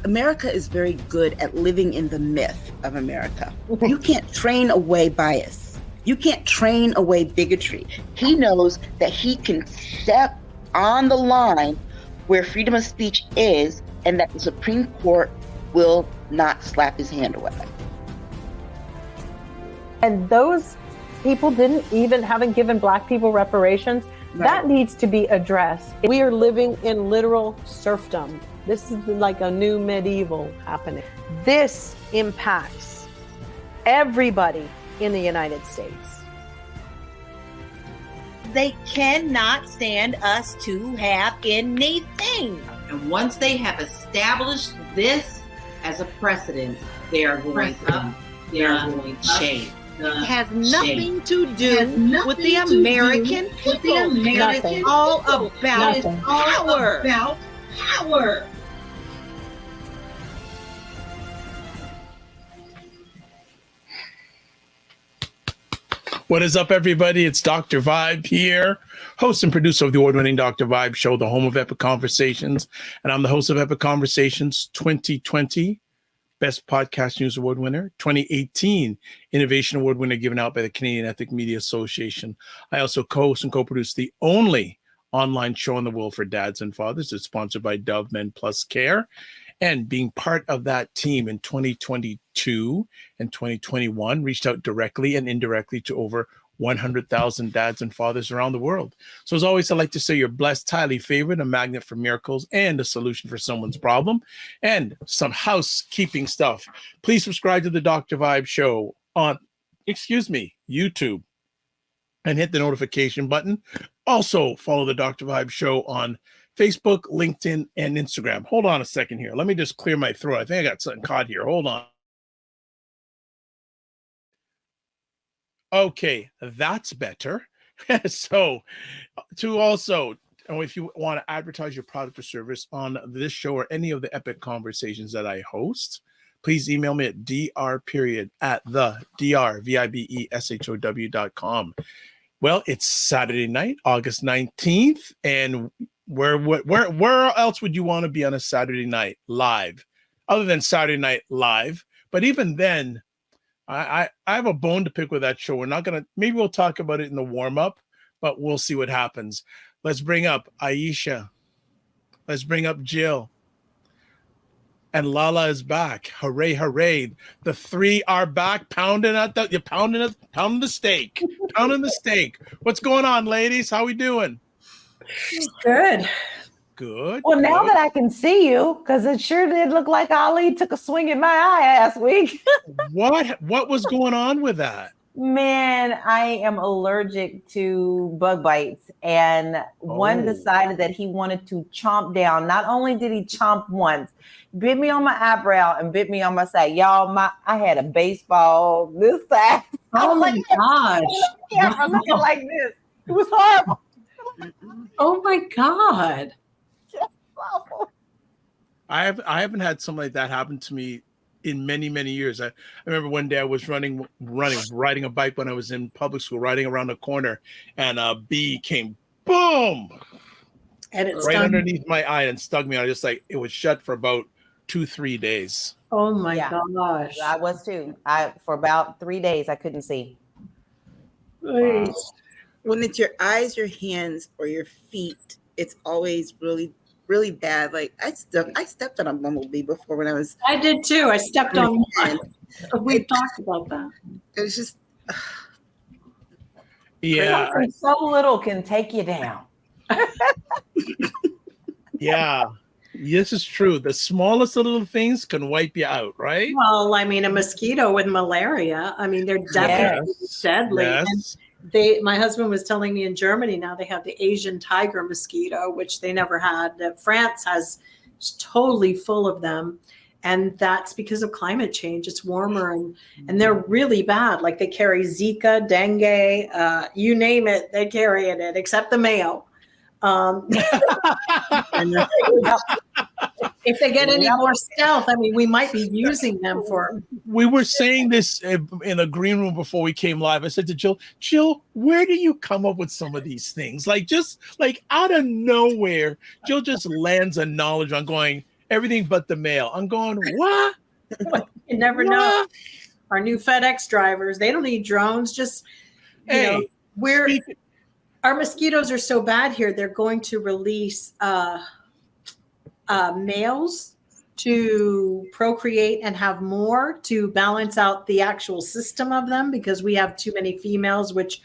America is very good at living in the myth of America. You can't train away bias. You can't train away bigotry. He knows that he can step on the line where freedom of speech is, and that the Supreme Court will not slap his hand away. And those people haven't given Black people reparations. Right. That needs to be addressed. We are living in literal serfdom. This is like a new medieval happening. This impacts everybody in the United States. They cannot stand us to have anything. And once they have established this as a precedent, they are going to change. It has nothing to do with the American people. It's all about power. What is up, everybody? It's Dr. Vibe here, host and producer of the award-winning Dr. Vibe show, the home of Epic Conversations. And I'm the host of Epic Conversations 2020 Best Podcast News Award winner, 2018 Innovation Award winner given out by the Canadian Ethic Media Association. I also co-host and co-produce the only online show in the world for dads and fathers. It's sponsored by Dove Men Plus Care. And being part of that team in 2022 and 2021, reached out directly and indirectly to over 100,000 dads and fathers around the world. So as always, I'd like to say you're blessed, highly favored, a magnet for miracles, and a solution for someone's problem, and some housekeeping stuff. Please subscribe to the Dr. Vibe show on, YouTube, and hit the notification button. Also follow the Dr. Vibe show on Facebook, LinkedIn, and Instagram. Hold on a second here. Let me just clear my throat. I think I got something caught here. Hold on. Okay, that's better. So, if you want to advertise your product or service on this show or any of the Epic Conversations that I host, please email me at dr@vibeshow.com. Well, it's Saturday night, August 19th, and where else would you want to be on a Saturday night live, other than Saturday Night Live? But even then, I have a bone to pick with that show. We're not gonna. Maybe we'll talk about it in the warm up, but we'll see what happens. Let's bring up Aisha. Let's bring up Jill. And LaLa is back. Hooray, hooray. The three are back, pounding the steak. Pounding the steak. What's going on, ladies? How we doing? Good. Good. Well, now that I can see you, because it sure did look like Ali took a swing at my eye last week. What was going on with that? Man, I am allergic to bug bites. And one decided that he wanted to chomp down. Not only did he chomp once, bit me on my eyebrow and bit me on my side. Y'all, I had a baseball this side. Oh my gosh. Yeah, I'm looking like this. It was horrible. Oh my God. Awful. I haven't had something like that happen to me in many, many years. I remember one day I was riding a bike when I was in public school, riding around the corner, and a bee came, boom, and it right underneath my eye and stung me. I was just like, it was shut for about 2-3 days. Oh my gosh. I was too. For about 3 days I couldn't see. Wow. When it's your eyes, your hands, or your feet, it's always really, really bad. Like I stepped on a bumblebee before when I was. I did too. I stepped on one. We talked about that. It was just. Yeah. So little can take you down. Yeah. This is true. The smallest of little things can wipe you out, right? Well, I mean, a mosquito with malaria. I mean, they're definitely deadly. Yes. And my husband was telling me in Germany now they have the Asian tiger mosquito, which they never had. France has totally full of them. And that's because of climate change. It's warmer and they're really bad. Like they carry Zika, dengue, you name it, they carry it, except the Mayo. If they get any more stealth, I mean, we might be using them for. We were saying this in the green room before we came live. I said to Jill, where do you come up with some of these things? Like just like out of nowhere, Jill just lands a knowledge on going, everything but the mail. I'm going, what? You never know. Our new FedEx drivers, they don't need drones. Just, our mosquitoes are so bad here, they're going to release males to procreate and have more to balance out the actual system of them, because we have too many females, which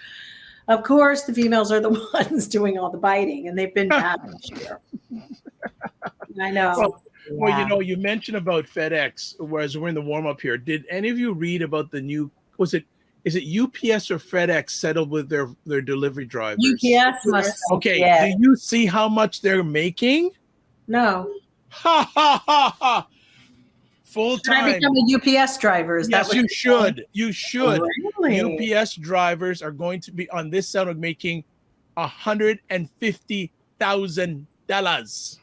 of course the females are the ones doing all the biting, and they've been bad this year. I know. Well, you mentioned about FedEx, whereas we're in the warm up here. Did any of you read about the new, is it UPS or FedEx settled with their delivery drivers? UPS must. Okay. Do you see how much they're making? No. Ha ha ha ha. Full time. Should I become a UPS driver? Yes, you should. You should. Really? UPS drivers are going to be on this settlement making $150,000.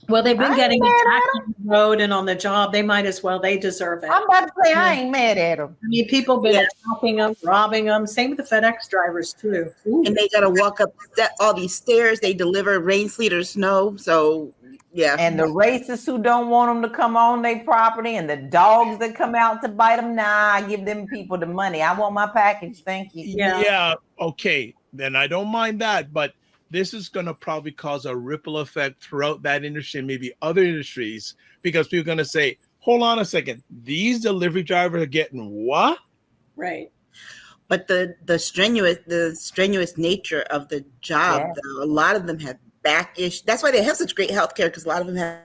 Well, they've been getting attacked on the road and on the job. They might as well. They deserve it. I'm about to say, I ain't mad at them. I mean, people been attacking them, robbing them. Same with the FedEx drivers too. Ooh. And they got to walk up all these stairs. They deliver rain, sleet, or snow. So, yeah. And the racists who don't want them to come on their property, and the dogs that come out to bite them. Nah, I give them people the money. I want my package. Thank you. Yeah. Okay. Then I don't mind that, but this is going to probably cause a ripple effect throughout that industry and maybe other industries, because people are going to say, hold on a second, these delivery drivers are getting what? Right. But the strenuous nature of the job, though, a lot of them have back issues. That's why they have such great health care, because a lot of them have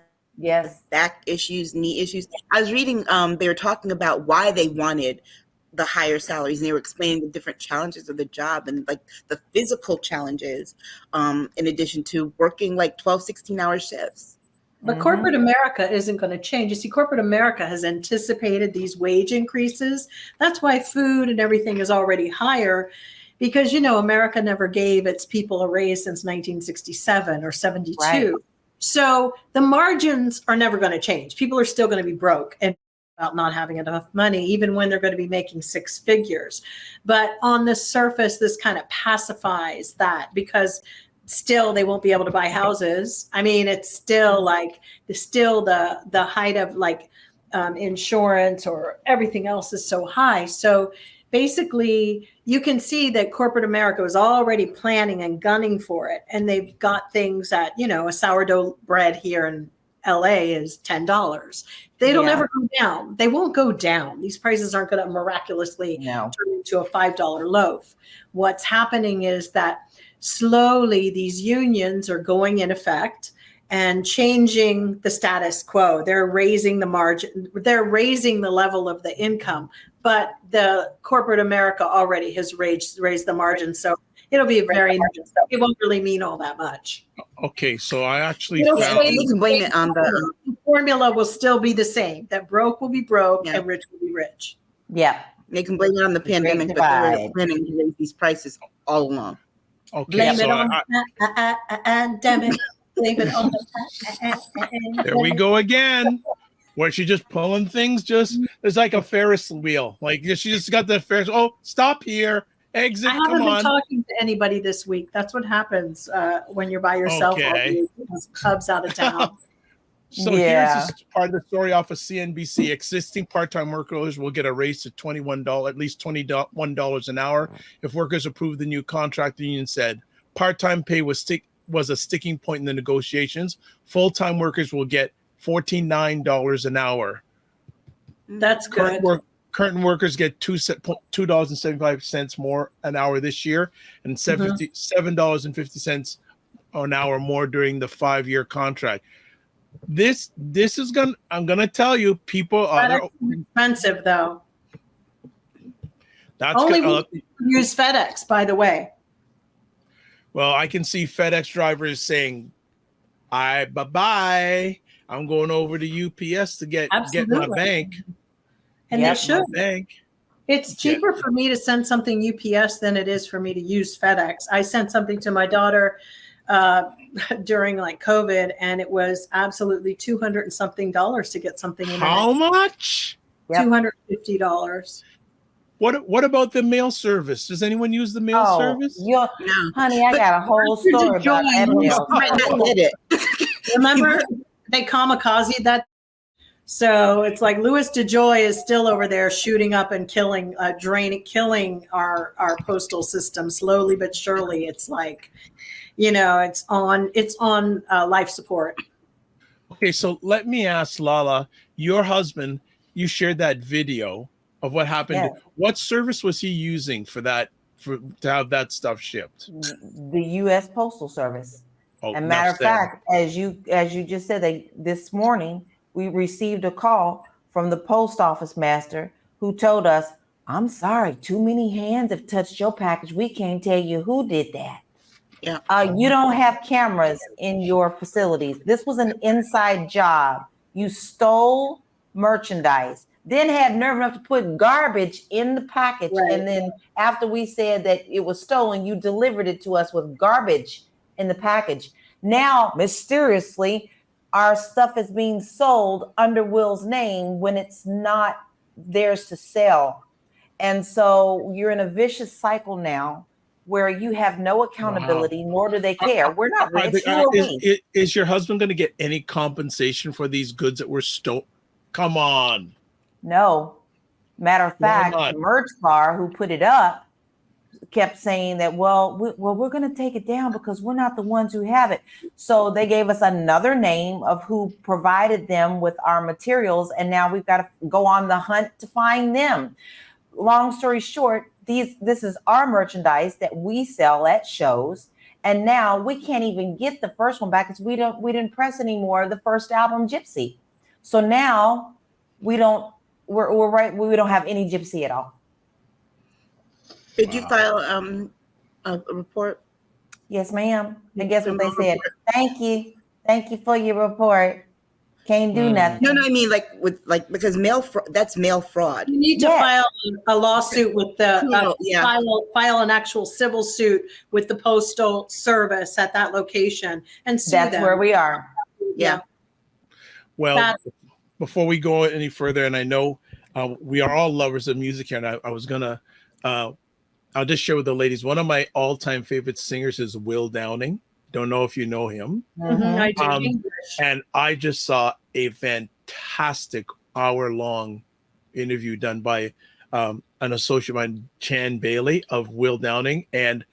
back issues, knee issues. I was reading, they were talking about why they wanted the higher salaries, and they were explaining the different challenges of the job and like the physical challenges, in addition to working like 12, 16-hour shifts. But corporate America isn't going to change. You see, corporate America has anticipated these wage increases. That's why food and everything is already higher, because, America never gave its people a raise since 1967 or 72. Right. So the margins are never going to change. People are still going to be broke and about not having enough money, even when they're going to be making six figures. But on the surface, this kind of pacifies that, because still they won't be able to buy houses. I mean, it's still like the height of like insurance or everything else is so high. So basically, you can see that corporate America was already planning and gunning for it. And they've got things that, a sourdough bread here in LA is $10. They don't ever go down. They won't go down. These prices aren't going to miraculously turn into a $5 loaf. What's happening is that slowly these unions are going in effect and changing the status quo. They're raising the margin. They're raising the level of the income, but the corporate America already has raised the margin. So it'll be it won't really mean all that much. Okay, so I actually you can blame it on the formula will still be the same. That broke will be broke and rich will be rich. Yeah. They can blame it on the pandemic, but they're planning to raise these prices all along. Okay, blame it on the pandemic. Blame it on the there we go again. Where she's just pulling things, it's like a Ferris wheel. Like she just got the Ferris. Oh, stop here. Exit. I haven't been talking to anybody this week. That's what happens when you're by yourself. Okay. Cubs out of town. So here's this part of the story off of CNBC. Existing part-time workers will get a raise to $21, at least $21 an hour. If workers approve the new contract, the union said part-time pay was a sticking point in the negotiations. Full-time workers will get $49 an hour. That's good. Current workers get $2.75 more an hour this year, and $7.50 an hour more during the 5-year contract. This is I'm gonna tell you, people are expensive though. That's only use FedEx, by the way. Well, I can see FedEx drivers saying, bye-bye. I'm going over to UPS to get my bank. And they should. Bank. It's cheaper for me to send something UPS than it is for me to use FedEx. I sent something to my daughter during like COVID, and it was absolutely $200 and something to get something in. How much? $250. What about the mail service? Does anyone use the mail service? No. Honey, I got a whole story about that. Remember, they kamikaze that. So it's like Louis DeJoy is still over there shooting up and killing our postal system slowly but surely. It's like, it's on life support. Okay, so let me ask LaLa, your husband, you shared that video of what happened. Yes. What service was he using to have that stuff shipped? The U.S. Postal Service. Oh, And matter of fact, as you just said, this morning we received a call from the post office master who told us, "I'm sorry, too many hands have touched your package. We can't tell you who did that." Yeah. You don't have cameras in your facilities. This was an inside job. You stole merchandise, then had nerve enough to put garbage in the package. Right. And then after we said that it was stolen, you delivered it to us with garbage in the package. Now, mysteriously, our stuff is being sold under Will's name when it's not theirs to sell. And so you're in a vicious cycle now where you have no accountability, nor do they care. We're not rich. Is your husband going to get any compensation for these goods that were stolen? Come on. No. Matter of fact, the merch bar who put it up kept saying that, we're going to take it down because we're not the ones who have it. So they gave us another name of who provided them with our materials, and now we've got to go on the hunt to find them. Long story short, this is our merchandise that we sell at shows, and now we can't even get the first one back because we didn't press anymore the first album, Gypsy. So now we don't have any Gypsy at all. Did you file a report? Yes, ma'am. And guess what they said? Thank you for your report. Can't do nothing. No, I mean because that's mail fraud. You need to file a lawsuit with file an actual civil suit with the Postal Service at that location and sue them. That's where we are. Yeah. Well, before we go any further, and I know we are all lovers of music here, and I was gonna, I'll just share with the ladies. One of my all-time favorite singers is Will Downing. Don't know if you know him. I do. And I just saw a fantastic hour-long interview done by an associate of mine, Chan Bailey, of Will Downing. And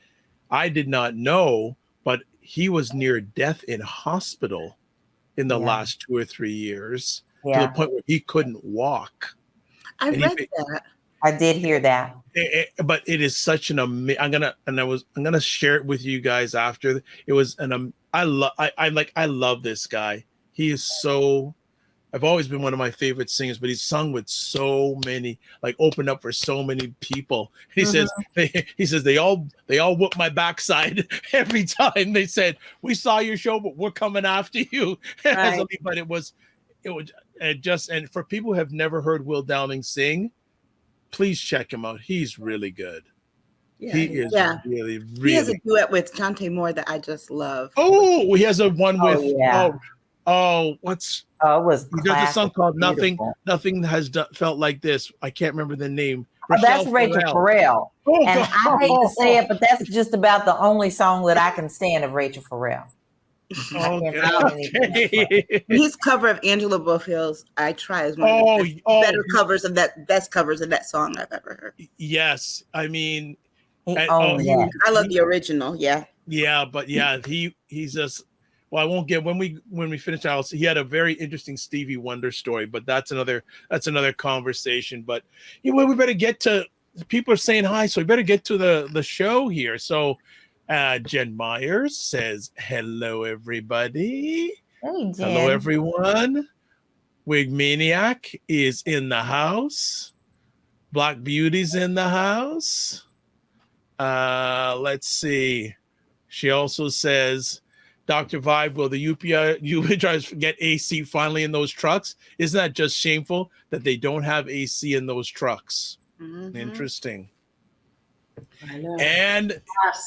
I did not know, but he was near death in hospital in the last 2 or 3 years to the point where he couldn't walk. I read that. I did hear that. But it is such an amazing. I'm gonna share it with you guys after. It was I love this guy. He is so. I've always been one of my favorite singers, but he's sung with so many, opened up for so many people. He says they all whoop my backside every time. They said, "We saw your show, but we're coming after you." Right. But it was and for people who have never heard Will Downing sing, please check him out. He's really good. Yeah. He is really, really. He has a duet with Chante Moore that I just love. Oh, he has a one with. It was. He does a song called "Nothing." Nothing has felt like this. I can't remember the name. That's Rachel Farrell. Oh, and God. I hate to say it, but that's just about the only song that I can stand of Rachel Farrell. Okay. His cover of Angela Bofill's "I Try" is one of the better covers of best covers of that song I've ever heard. Yes, I mean, I love the original. Yeah, but he's just. Well, I won't get when we finish out. He had a very interesting Stevie Wonder story, but that's another conversation. But we better get to. People are saying hi, so we better get to the show here. So. Jen Myers says, "Hello, everybody." Hey, Jen. Hello, everyone. Wig Maniac is in the house. Black Beauty's in the house. Let's see. She also says, "Dr. Vibe, will the UPI drivers get AC finally in those trucks? Isn't that just shameful that they don't have AC in those trucks?" Mm-hmm. Interesting. I know. And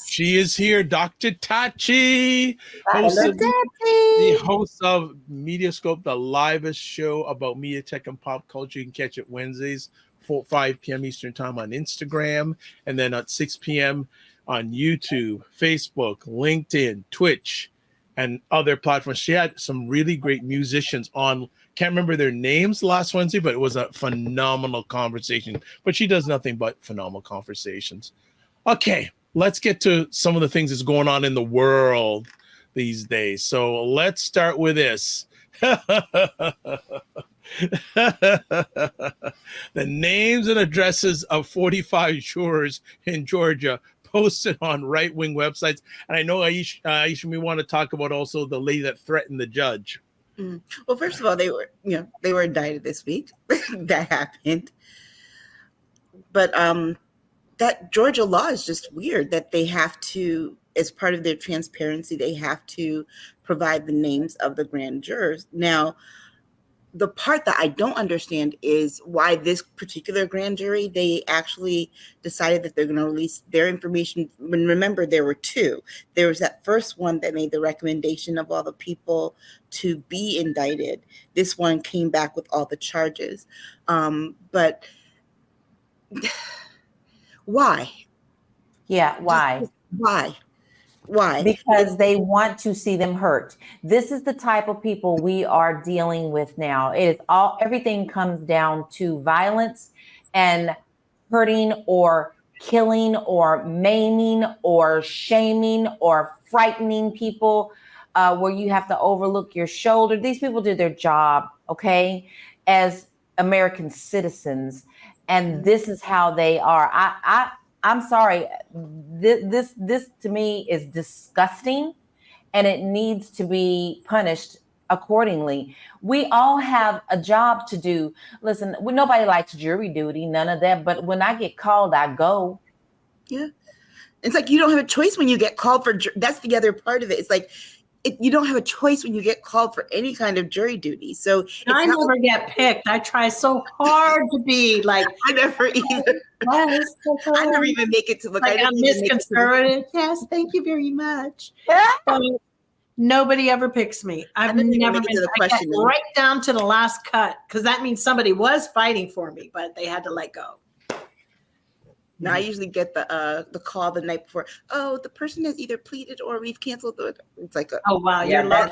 she is here, Dr. Tachi, the host of Mediascope, the livest show about media, tech, and pop culture. You can catch it Wednesdays, 5 p.m. Eastern Time on Instagram, and then at 6 p.m. on YouTube, Facebook, LinkedIn, Twitch, and other platforms. She had some really great musicians on. Can't remember their names last Wednesday, but it was a phenomenal conversation. But she does nothing but phenomenal conversations. Okay, let's get to some of the things that's going on in the world these days. So let's start with this. The names and addresses of 45 jurors in Georgia posted on right-wing websites. And I know, Aisha, we want to talk about also the lady that threatened the judge. Well, first of all, they were indicted this week. That happened. But that Georgia law is just weird, that they have to, as part of their transparency, they have to provide the names of the grand jurors. Now, the part that I don't understand is why this particular grand jury, they actually decided that they're going to release their information. When, remember, there were two. There was that first one that made the recommendation of all the people to be indicted. This one came back with all the charges. But why? Yeah, why? Why? Because they want to see them hurt. This is the type of people we are dealing with now. It is everything comes down to violence and hurting or killing or maiming or shaming or frightening people, where you have to overlook your shoulder. These people do their job, okay, as American citizens. And this is how they are. I'm sorry. This to me is disgusting, and it needs to be punished accordingly. We all have a job to do. Listen, nobody likes jury duty, none of that. But when I get called, I go. Yeah, it's like you don't have a choice when you get called for. That's the other part of it. It's like you don't have a choice when you get called for any kind of jury duty. So I never get picked. I try so hard to be like. I never either. Yes, I never even make it to look. Like I'm Miss Conservative. Yes, thank you very much. But nobody ever picks me. I've never been I get right down to the last cut, because that means somebody was fighting for me, but they had to let go. Now I usually get the call the night before. Oh, the person has either pleaded or we've canceled. It's like oh wow, yeah,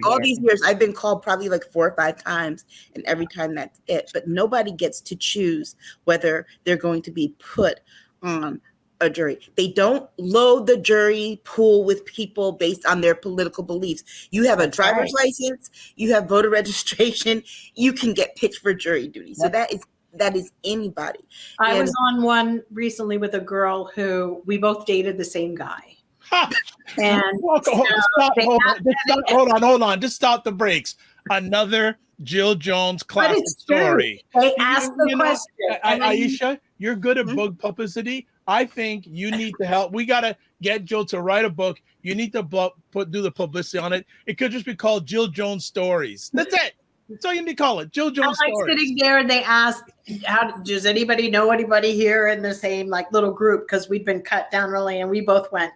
all these years I've been called probably like 4 or 5 times, and every time that's it. But nobody gets to choose whether they're going to be put on a jury. They don't load the jury pool with people based on their political beliefs. You have a driver's license, you have voter registration, you can get picked for jury duty. So that is anybody. I was on one recently with a girl who we both dated the same guy. And hold on. Just stop the brakes. Another Jill Jones classic story. They asked the question. Aisha, you're good at book publicity. I think you need to help. We got to get Jill to write a book. You need to do the publicity on it. It could just be called Jill Jones Stories. That's it. That's all you need to call it. Jill Jones Stories. I'm like sitting there and they asked, does anybody know anybody here in the same like little group? Because we'd been cut down really, and we both went,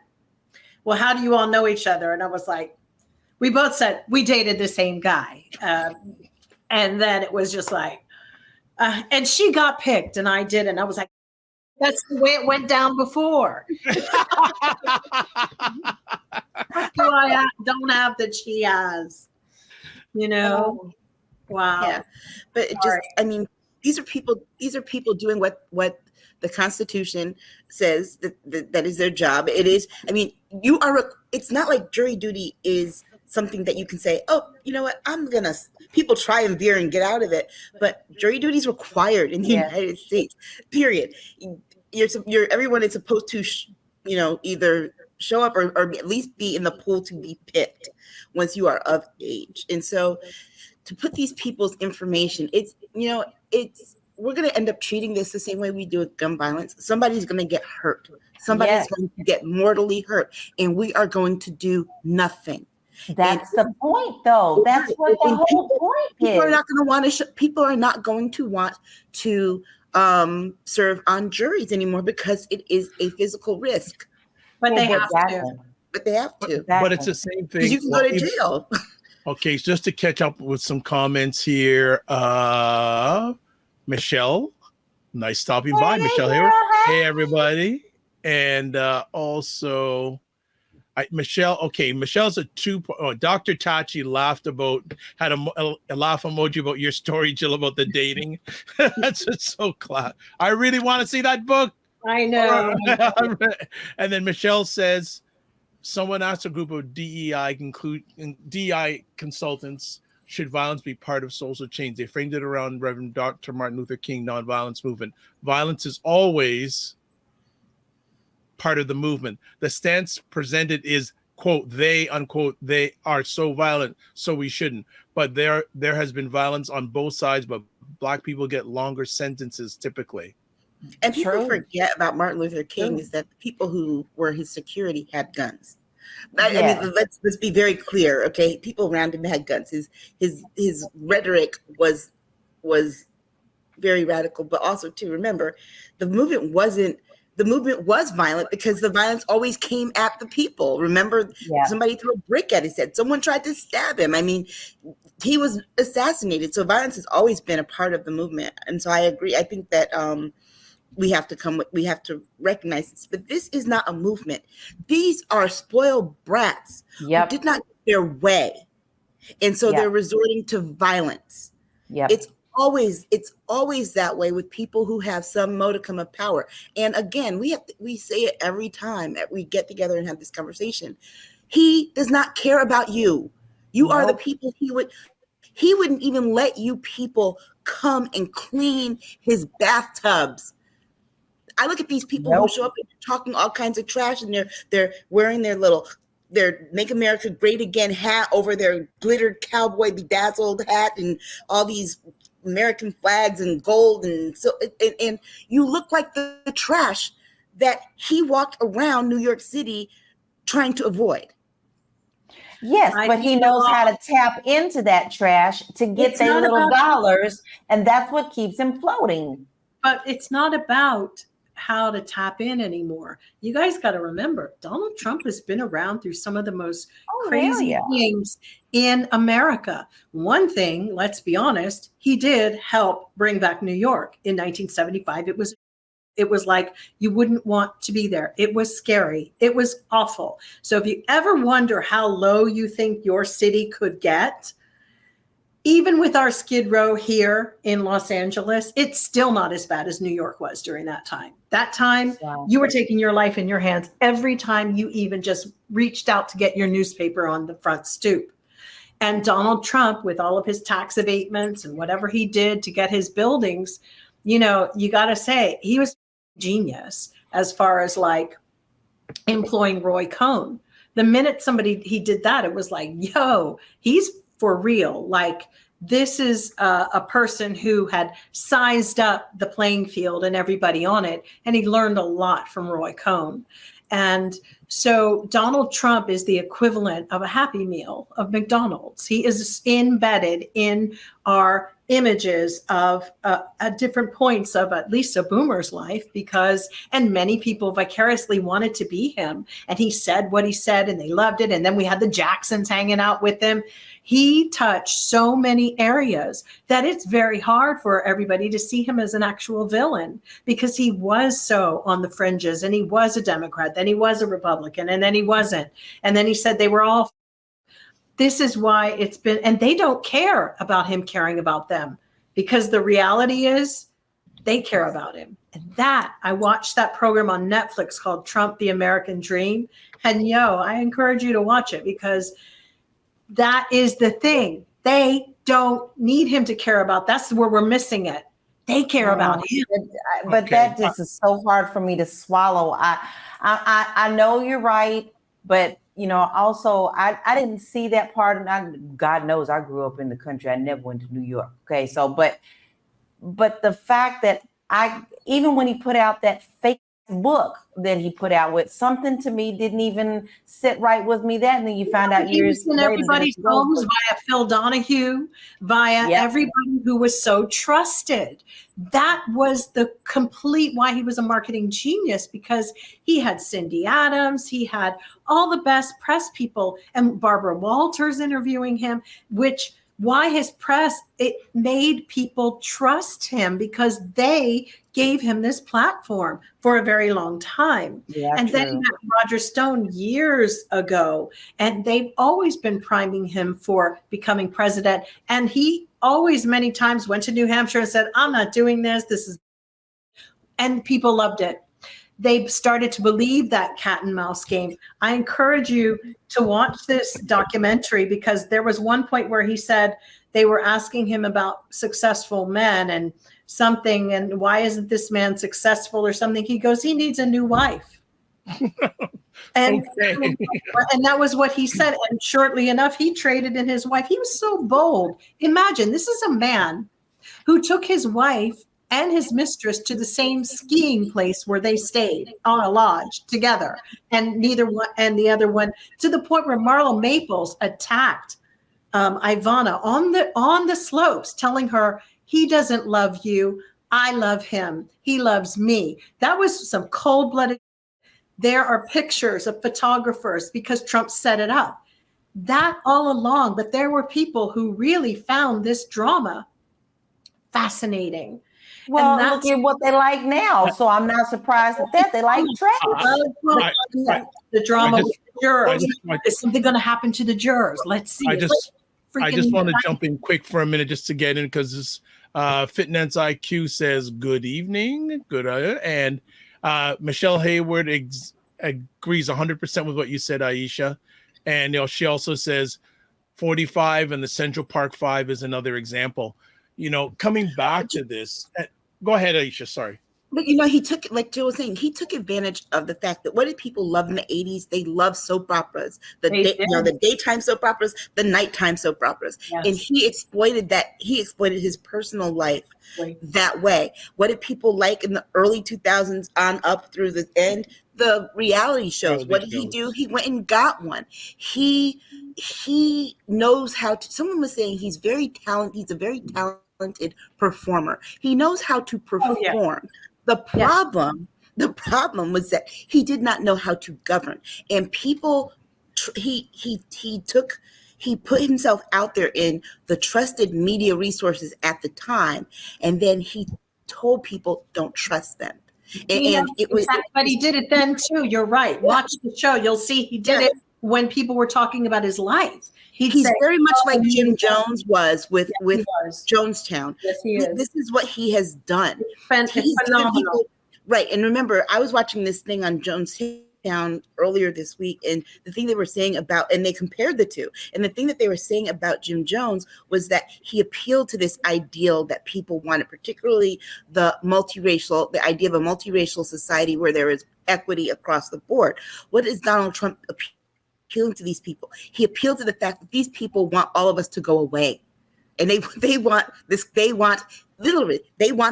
well, how do you all know each other? And I was like, we both said we dated the same guy. And then it was just like, and she got picked and I didn't. I was like, that's the way it went down before. I don't have that she has, Wow. Yeah. But it just, I mean, these are people doing what the Constitution says that is their job. It is, I mean, it's not like jury duty is something that you can say, oh, you know what, people try and veer and get out of it, but jury duty is required in the United States, period. Everyone is supposed to, either show up or at least be in the pool to be picked once you are of age. And so to put these people's information, we're going to end up treating this the same way we do with gun violence. Somebody's going to get hurt. Somebody's going to get mortally hurt, and we are going to do nothing. That's the point, though. That's what the whole point is. People are not going to want to serve on juries anymore because it is a physical risk. But they have to. But it's the same thing. Because you can go to jail. Okay, so just to catch up with some comments here. Michelle, nice stopping by. Michelle here. Hey, everybody. And also, Michelle's Dr. Tachi had a laugh emoji about your story, Jill, about the dating. That's just so class. I really want to see that book. I know. And then Michelle says, someone asked a group of DEI consultants, should violence be part of social change? They framed it around Reverend Dr. Martin Luther King nonviolence movement. Violence is always part of the movement. The stance presented is, quote, they, unquote, they are so violent, so we shouldn't. But there has been violence on both sides, but Black people get longer sentences typically. And people forget about Martin Luther King is that the people who were his security had guns. I mean, let's be very clear, okay? People around him had guns. His rhetoric was very radical, but also to remember, the movement was violent because the violence always came at the people. Remember, somebody threw a brick at his head. Someone tried to stab him. I mean, he was assassinated. So violence has always been a part of the movement. And so I agree. I think that we have to recognize this, but this is not a movement. These are spoiled brats who did not get their way. And so they're resorting to violence. It's always that way with people who have some modicum of power. And again, we say it every time that we get together and have this conversation. He does not care about you. You are the people he wouldn't even let you people come and clean his bathtubs. I look at these people who show up and talking all kinds of trash, and they're wearing their Make America Great Again hat over their glittered cowboy bedazzled hat and all these American flags and gold, and so and you look like the trash that he walked around New York City trying to avoid. Yes, but he knows how to tap into that trash to get their little dollars, and that's what keeps him floating. But it's not about how to tap in anymore. You guys got to remember, Donald Trump has been around through some of the most crazy things in America. One thing, let's be honest, he did help bring back New York in 1975. It was like you wouldn't want to be there. It was scary. It was awful. So if you ever wonder how low you think your city could get, even with our Skid Row here in Los Angeles, it's still not as bad as New York was during that time. That time, you were taking your life in your hands every time you even just reached out to get your newspaper on the front stoop. And Donald Trump, with all of his tax abatements and whatever he did to get his buildings, you got to say, he was genius as far as like employing Roy Cohn. The minute he did that, it was like, yo, he's for real. Like, this is a person who had sized up the playing field and everybody on it. And he learned a lot from Roy Cohn. And so Donald Trump is the equivalent of a Happy Meal of McDonald's. He is embedded in our images of at different points of at least a boomer's life, and many people vicariously wanted to be him. And he said what he said and they loved it. And then we had the Jacksons hanging out with him. He touched so many areas that it's very hard for everybody to see him as an actual villain, because he was so on the fringes, and he was a Democrat, then he was a Republican, and then he wasn't. And then he said they were all. This is why it's been, and they don't care about him caring about them, because the reality is they care about him. And that, I watched that program on Netflix called Trump, the American Dream. And I encourage you to watch it, because that is the thing. They don't need him to care about. That's where we're missing it. They care about him. But that just is so hard for me to swallow. I know you're right, but also I didn't see that part. And God knows I grew up in the country. I never went to New York. Okay, so but the fact that even when he put out that fake book that he put out with, something to me didn't even sit right with me. That, and then you found out years in everybody's homes via Phil Donahue, via everybody who was so trusted. That was the complete why he was a marketing genius, because he had Cindy Adams, he had all the best press people, and Barbara Walters interviewing him, which why his press, it made people trust him because they gave him this platform for a very long time. Yeah, and true. then you had Roger Stone years ago, and they've always been priming him for becoming president. And he always many times went to New Hampshire and said, I'm not doing this. This is, and people loved it. They started to believe that cat and mouse game. I encourage you to watch this documentary because there was one point where he said they were asking him about successful men and something, and why isn't this man successful or something? He goes, he needs a new wife. And, Okay. and that was what he said. And shortly enough, he traded in his wife. He was so bold. Imagine, this is a man who took his wife and his mistress to the same skiing place where they stayed on a lodge together, and neither one and the other one, to the point where Marla Maples attacked Ivana on the slopes, telling her, he doesn't love you, I love him, he loves me. That was some cold-blooded. There are pictures of photographers because Trump set it up. That all along, but there were people who really found this drama fascinating. Well, look at what they like now. So I'm not surprised at that. They like trash. The drama with the jurors. Is something going to happen to the jurors? Let's see. I just want to jump in quick for a minute just to get in, because this Fitness IQ says good evening, and Michelle Hayward agrees 100% with what you said, Aisha, and she also says 45 and the Central Park 5 is another example. Coming back to this, go ahead, Aisha. Sorry. But he took, like Jill was saying, he took advantage of the fact that what did people love in the 80s? They loved soap operas, the daytime soap operas, the nighttime soap operas. Yes. And he exploited that. He exploited his personal life that way. What did people like in the early 2000s on up through the end? The reality shows. What did he do? He went and got one. He knows how to, someone was saying he's very talented. He's a very talented performer. He knows how to perform. Oh, yeah. The problem was that he did not know how to govern, and people. He put himself out there in the trusted media resources at the time, and then he told people don't trust them. And it was, but he did it then too. You're right. Watch the show. You'll see he did it when people were talking about his life. He's very much like Jim Jones was with Jonestown. Yes, he is. This is what he has done. He's phenomenal. Right. And remember, I was watching this thing on Jonestown earlier this week, and the thing they were saying about, and they compared the two, and the thing that they were saying about Jim Jones was that he appealed to this ideal that people wanted, particularly the idea of a multiracial society where there is equity across the board. What is Donald Trump appealing to these people? He appealed to the fact that these people want all of us to go away, and they want this. They want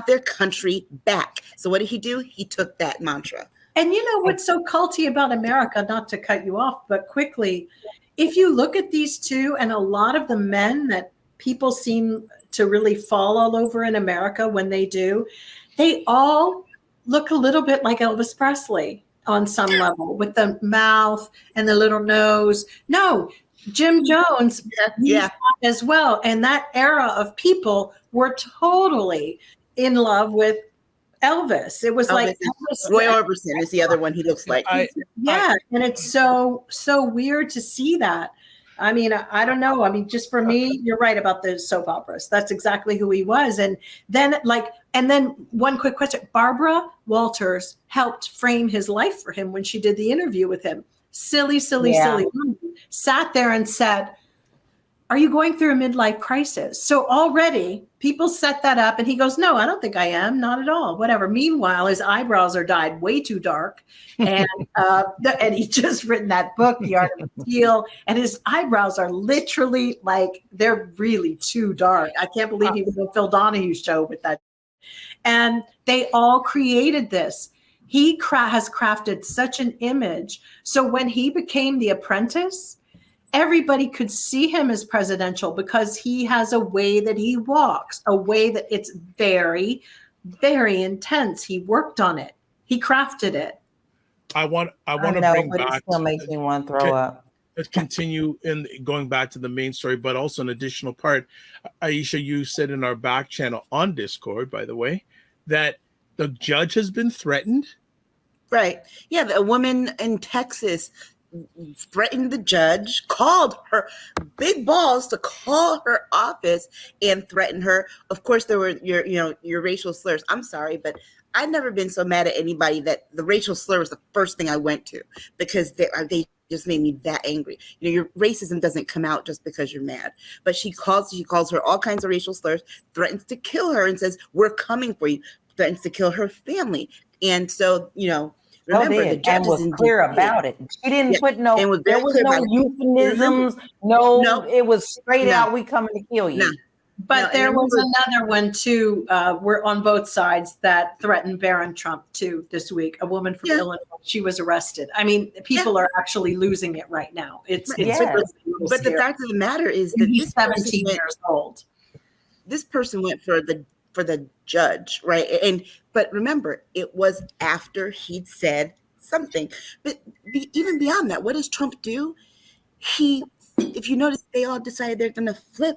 their country back. So what did he do? He took that mantra. And what's so culty about America? Not to cut you off, but quickly, if you look at these two, and a lot of the men that people seem to really fall all over in America when they do, they all look a little bit like Elvis Presley on some level, with the mouth and the little nose. No, Jim Jones as well. And that era of people were totally in love with Elvis. It was like Elvis. Roy Orbison is the other one he looks like. And it's so weird to see that. I mean, I don't know. I mean, just for me, you're right about the soap operas. That's exactly who he was. And then one quick question. Barbara Walters helped frame his life for him when she did the interview with him. Silly woman. Sat there and said, are you going through a midlife crisis? So already people set that up, and he goes, no, I don't think I am. Not at all. Whatever. Meanwhile, his eyebrows are dyed way too dark. And and he just written that book, The Art of the Deal. And his eyebrows are literally they're really too dark. I can't believe he was on Phil Donahue's show with that. And they all created this. He has crafted such an image. So when he became The Apprentice, everybody could see him as presidential because he has a way that he walks, a way that it's very, very intense. He worked on it. He crafted it. I want to know, bring but back. It still makes me want to throw up. continue in going back to the main story, but also an additional part. Aisha, you said in our back channel on Discord, by the way, that the judge has been threatened. Right. Yeah, a woman in Texas threatened the judge, called her big balls to call her office and threaten her. Of course, there were your racial slurs. I'm sorry, but I've never been so mad at anybody that the racial slur was the first thing I went to, because they just made me that angry. Your racism doesn't come out just because you're mad. But she calls her all kinds of racial slurs, threatens to kill her, and says, "We're coming for you," threatens to kill her family. And so, remember, the judge was clear about it. She didn't put there was no euphemisms. No, it was straight out, "We coming to kill you." No. But there was another one too. We're on both sides that threatened Barron Trump too this week. A woman from Illinois. She was arrested. I mean, people are actually losing it right now. It's but the fact of the matter is that he's 17 years old. This person went for the judge, right? But remember, it was after he'd said something. But even beyond that, what does Trump do? If you notice, they all decided they're going to flip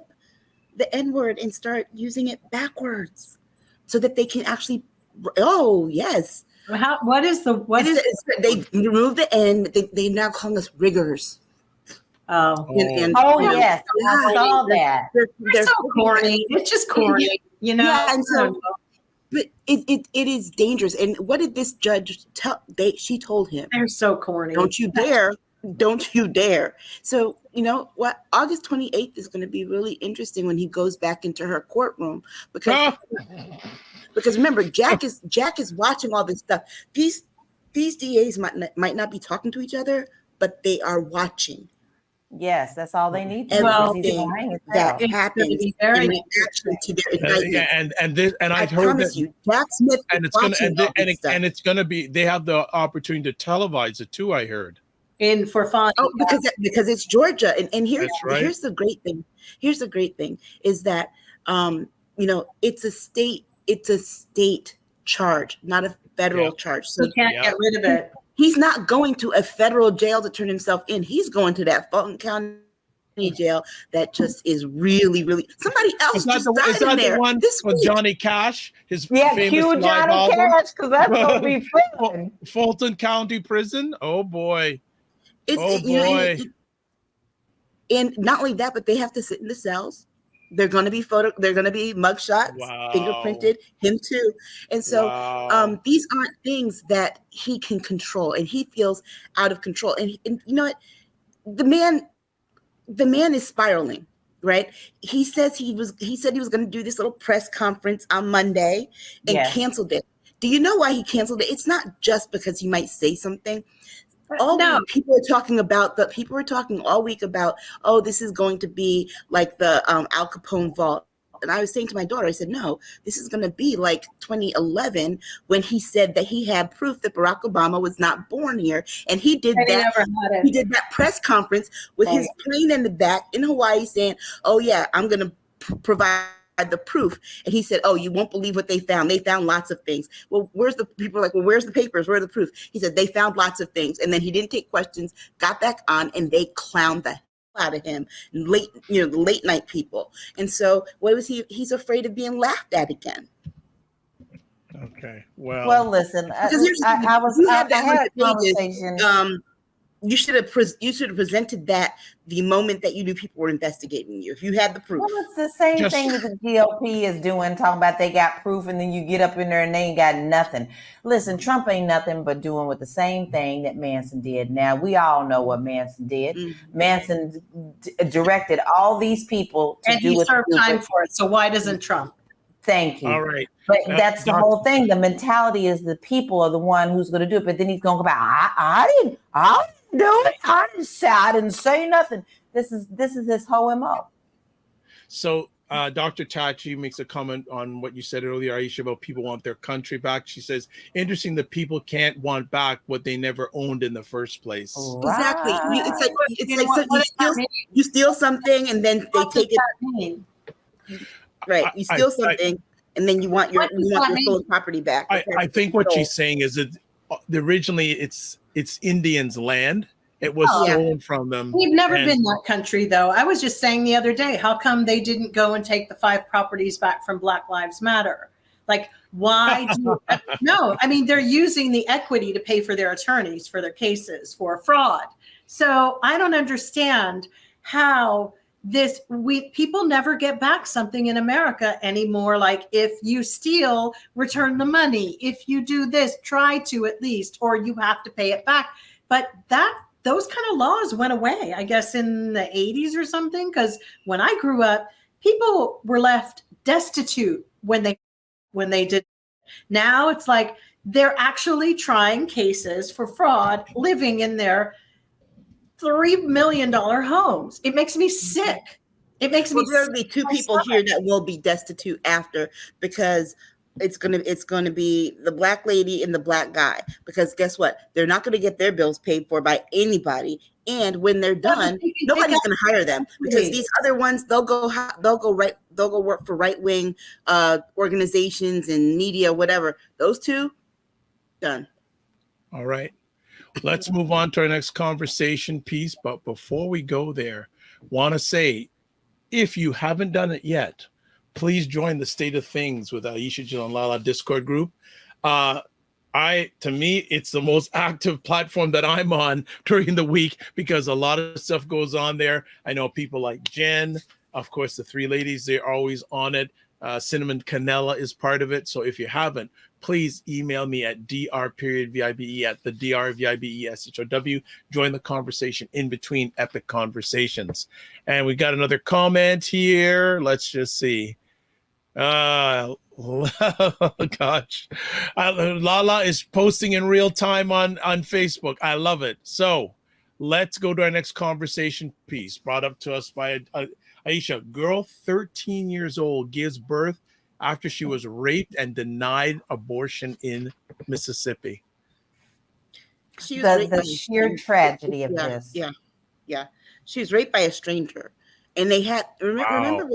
the N-word and start using it backwards so that they can actually, yes. They removed the N, they now call us riggers. Oh, yes, I saw that. They're so corny. It's just corny, Yeah, and so, but it is dangerous. And what did this judge tell? She told him, "They're so corny. Don't you dare! Don't you dare!" So you know what? August 28th is going to be really interesting when he goes back into her courtroom because remember, Jack is watching all this stuff. These DAs might not be talking to each other, but they are watching. Yes, that's all they need to everything that happens in reaction to their indictment. And I heard promise you, Jack Smith, and it's gonna be. They have the opportunity to televise it too. I heard. For fun. Oh, because it's Georgia, and here's the great thing. Here's the great thing is that it's a state charge, not a federal charge. So you can't get rid of it. He's not going to a federal jail to turn himself in. He's going to that Fulton County jail that just is really, really somebody else just died in there. The one this with week. Johnny Cash, his cue Johnny Cash because that's gonna be fun. Fulton County Prison. Oh boy. And not only that, but they have to sit in the cells. They're going to be they're going to be mugshots, fingerprinted, him too. And so these aren't things that he can control, and he feels out of control. And you know what? The man is spiraling, right? He said he was going to do this little press conference on Monday and canceled it. Do you know why he canceled it? It's not just because he might say something. People were talking all week about, this is going to be like the Al Capone vault. And I was saying to my daughter, I said, no, this is going to be like 2011 when he said that he had proof that Barack Obama was not born here. And he did He did that press conference with his plane in the back in Hawaii saying, I'm going to provide the proof. And he said, you won't believe what they found. They found lots of things. Well, where's the papers? Where are the proof? He said, they found lots of things. And then he didn't take questions, got back on, and they clowned the hell out of him. The late night people. And so what was he? He's afraid of being laughed at again. Okay. Well, listen, I had a conversation. You should have presented that the moment that you knew people were investigating you. If you had the proof. Well, it's the same thing that the GOP is doing, talking about they got proof, and then you get up in there and they ain't got nothing. Listen, Trump ain't nothing but doing with the same thing that Manson did. Now, we all know what Manson did. Mm-hmm. Manson directed all these people to do what he served time for it. So why doesn't Trump? Thank you. All right. But that's the whole thing. The mentality is the people are the one who's going to do it. But then he's going to go back. I didn't do it. I didn't say nothing. This is his whole MO. So Dr. Tachi makes a comment on what you said earlier, Aisha, about people want their country back. She says, interesting that people can't want back what they never owned in the first place. Exactly. It's like you steal something and then they take it. Right. You steal something and then you want your stolen property back. I think what she's saying is that originally it's Indians' land, It was Oh, yeah. stolen from them. We've never been that country, though. I was just saying the other day, how come they didn't go and take the 5 properties back from Black Lives Matter? Like, why no, I mean, they're using the equity to pay for their attorneys for their cases for fraud. So I don't understand how people never get back something in America anymore. Like, if you steal, return the money. If you do this, try to at least, or you have to pay it back. But those kind of laws went away, I guess, in the 80s or something. Because when I grew up, people were left destitute when they did. Now it's like they're actually trying cases for fraud, living in their $3 million homes. It makes me sick. It makes me. There'll be 2 people here that will be destitute after, because it's gonna be the Black lady and the Black guy, because guess what? They're not going to get their bills paid for by anybody, and when they're done, nobody's going to hire them, because these other ones, they'll go work for right-wing organizations and media, whatever. Those 2, done. All right. Let's move on to our next conversation piece. But before we go there, want to say, if you haven't done it yet, please join the State of Things with Aisha, Jill, and LaLa Discord group. To me, it's the most active platform that I'm on during the week, because a lot of stuff goes on there. I know people like Jen, of course, the 3 ladies, they're always on it. Cinnamon Canella is part of it. So if you haven't, please email me at dr.vibe at the drvibeshow. Join the conversation in between epic conversations. And we got another comment here. Let's just see. Gosh, LaLa is posting in real time on Facebook. I love it. So let's go to our next conversation piece, brought up to us by Aisha. Girl 13 years old gives birth after she was raped and denied abortion in Mississippi. The sheer tragedy of this. Yeah. She was raped by a stranger. And they had remember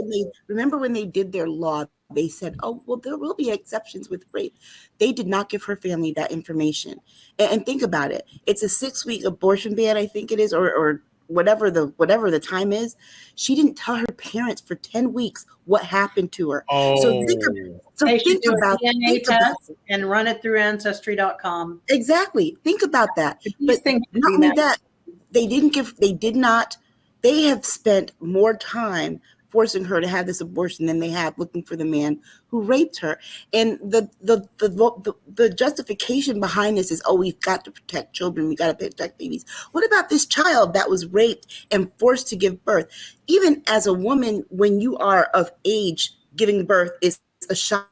when they did their law, they said, oh, well, there will be exceptions with rape. They did not give her family that information. And think about it. It's a 6-week abortion ban, I think it is, or whatever the time is. She didn't tell her parents for 10 weeks what happened to her. Oh. So think about that and run it through ancestry.com. Exactly. Think about that. But not only that, they have spent more time forcing her to have this abortion than they have looking for the man who raped her. And the justification behind this is, oh, we've got to protect children. We got to protect babies. What about this child that was raped and forced to give birth? Even as a woman, when you are of age, giving birth is a shock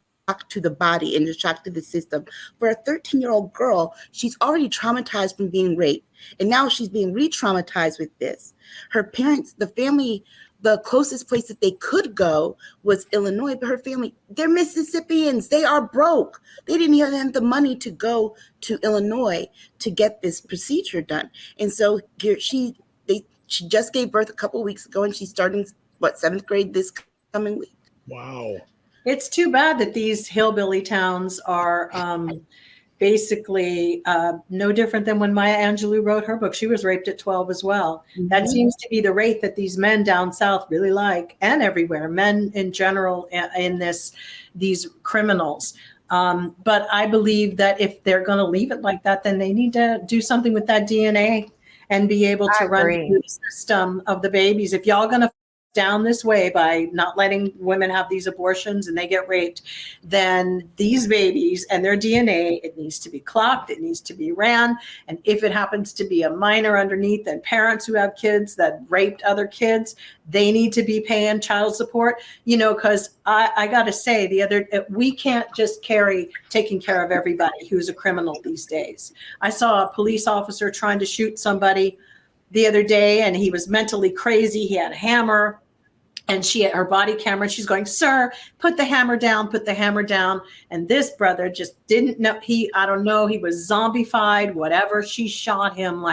to the body and a shock to the system. For a 13-year-old girl, she's already traumatized from being raped, and now she's being re-traumatized with this. Her parents, the family, the closest place that they could go was Illinois, but her family, they're Mississippians. They are broke. They didn't even have the money to go to Illinois to get this procedure done. And so she just gave birth a couple of weeks ago, and she's starting, 7th grade this coming week. Wow. It's too bad that these hillbilly towns are basically no different than when Maya Angelou wrote her book. She was raped at 12 as well. Mm-hmm. That seems to be the rate that these men down south really like, and everywhere, men in general in these criminals. But I believe that if they're going to leave it like that, then they need to do something with that DNA and be able to run through the system of the babies. If y'all going to down this way by not letting women have these abortions and they get raped, then these babies and their DNA, it needs to be clocked, it needs to be ran. And if it happens to be a minor underneath, then parents who have kids that raped other kids, they need to be paying child support, because I got to say we can't just taking care of everybody who's a criminal these days. I saw a police officer trying to shoot somebody the other day, and he was mentally crazy. He had a hammer. And she had her body camera, and she's going, sir, put the hammer down, put the hammer down. And this brother just didn't know. I don't know, he was zombified, whatever. She shot him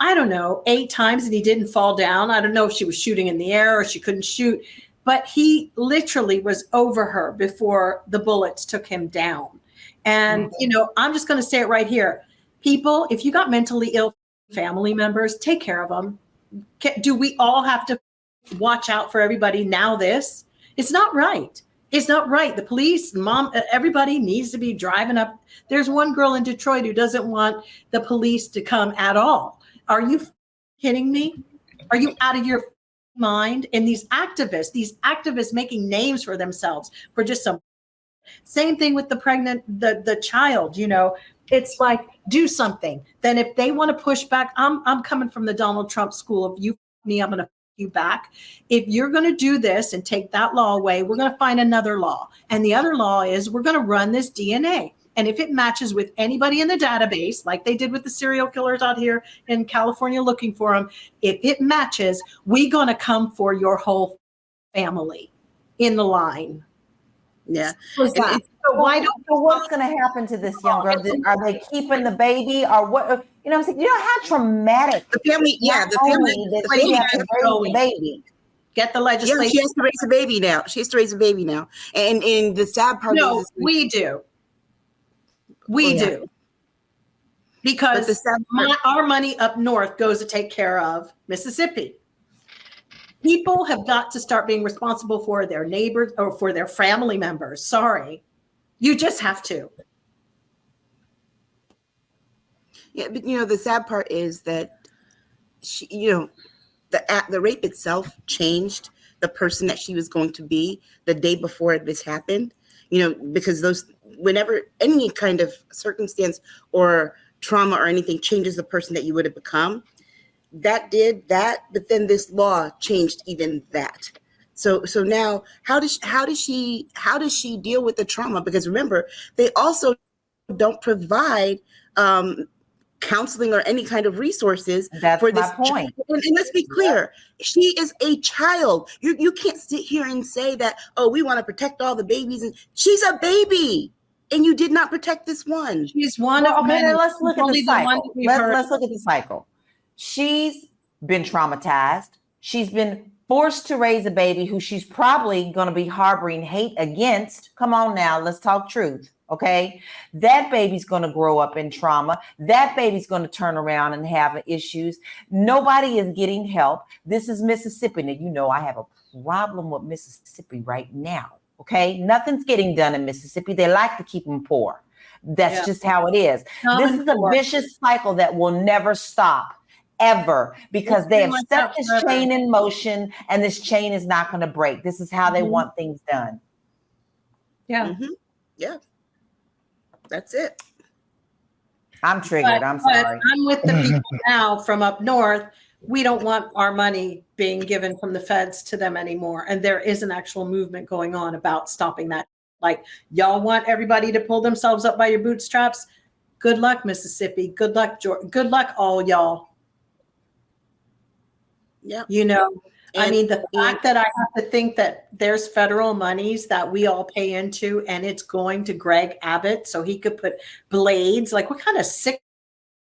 8 times, and he didn't fall down. I don't know if she was shooting in the air or she couldn't shoot, but he literally was over her before the bullets took him down. And, I'm just going to say it right here. People, if you got mentally ill family members, take care of them. Do we all have to watch out for everybody now? It's not right. It's not right. The police, mom, everybody needs to be driving up. There's one girl in Detroit who doesn't want the police to come at all. Are you kidding me? Are you out of your mind? And these activists making names for themselves for just some. Same thing with the child, it's like, do something. Then if they want to push back, I'm coming from the Donald Trump school of you me, I'm going to you back. If you're going to do this and take that law away, we're going to find another law. And the other law is we're going to run this DNA. And if it matches with anybody in the database, like they did with the serial killers out here in California looking for them, if it matches, we're going to come for your whole family in the line. Yeah. So what's going to happen to this young girl? Are they keeping the baby or what? You know how traumatic the family. Yeah, the family have to raise the baby. Get the legislation. Yeah, she has to raise a baby now. She has to raise a baby now. And the sad part is we do. We do. Because our money up north goes to take care of Mississippi. People have got to start being responsible for their neighbors or for their family members. Sorry. You just have to. Yeah, but the sad part is that she, the rape itself changed the person that she was going to be the day before this happened. Because whenever any kind of circumstance or trauma or anything changes the person that you would have become, that did that, but then this law changed even that. So now how does she deal with the trauma? Because remember, they also don't provide counseling or any kind of resources. That's for this my point. And let's be clear, she is a child. You can't sit here and say that, oh, we want to protect all the babies, and she's a baby. And you did not protect this one. She's one of many. Let's look at the cycle. Let's look at the cycle. She's been traumatized. She's been forced to raise a baby who she's probably going to be harboring hate against. Come on now, let's talk truth. Okay. That baby's going to grow up in trauma. That baby's going to turn around and have issues. Nobody is getting help. This is Mississippi. Now, I have a problem with Mississippi right now. Okay. Nothing's getting done in Mississippi. They like to keep them poor. That's just how it is. This is a vicious cycle that will never stop. Ever, because they have set this chain in motion and this chain is not going to break. This is how they want things done. Yeah. Mm-hmm. Yeah. That's it. I'm triggered. I'm sorry. I'm with the people now from up north. We don't want our money being given from the feds to them anymore. And there is an actual movement going on about stopping that. Like, y'all want everybody to pull themselves up by your bootstraps? Good luck, Mississippi. Good luck, Georgia. Good luck, all y'all. Yeah. The fact that I have to think that there's federal monies that we all pay into and it's going to Greg Abbott so he could put blades, like what kind of sick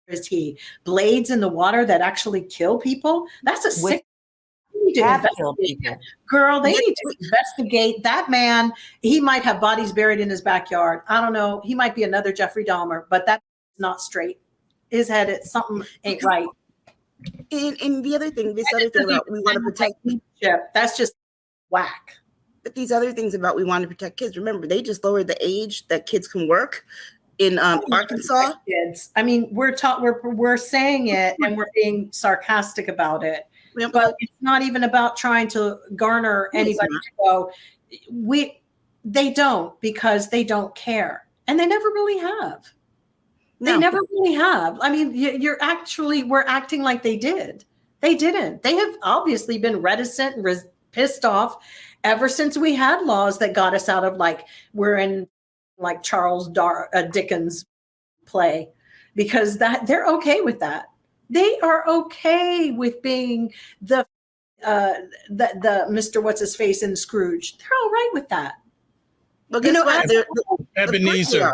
is he? Blades in the water that actually kill people? That's a sick. Girl, they need to investigate that man. He might have bodies buried in his backyard. I don't know. He might be another Jeffrey Dahmer, but that's not straight. His head, something ain't right. And the other thing, about we want to protect, that's just whack. But these other things about we want to protect kids, remember, they just lowered the age that kids can work in Arkansas. Kids. I mean, we're saying it and we're being sarcastic about it, but it's not even about trying to garner anybody to go. They don't, because they don't care, and they never really have. They never really have. I mean, we're acting like they did. They didn't. They have obviously been reticent and pissed off ever since we had laws that got us out of, like, we're in like Charles Dickens play, because they're okay with that. They are okay with being the Mr. What's his face in Scrooge. They're all right with that. But guess what? Ebenezer.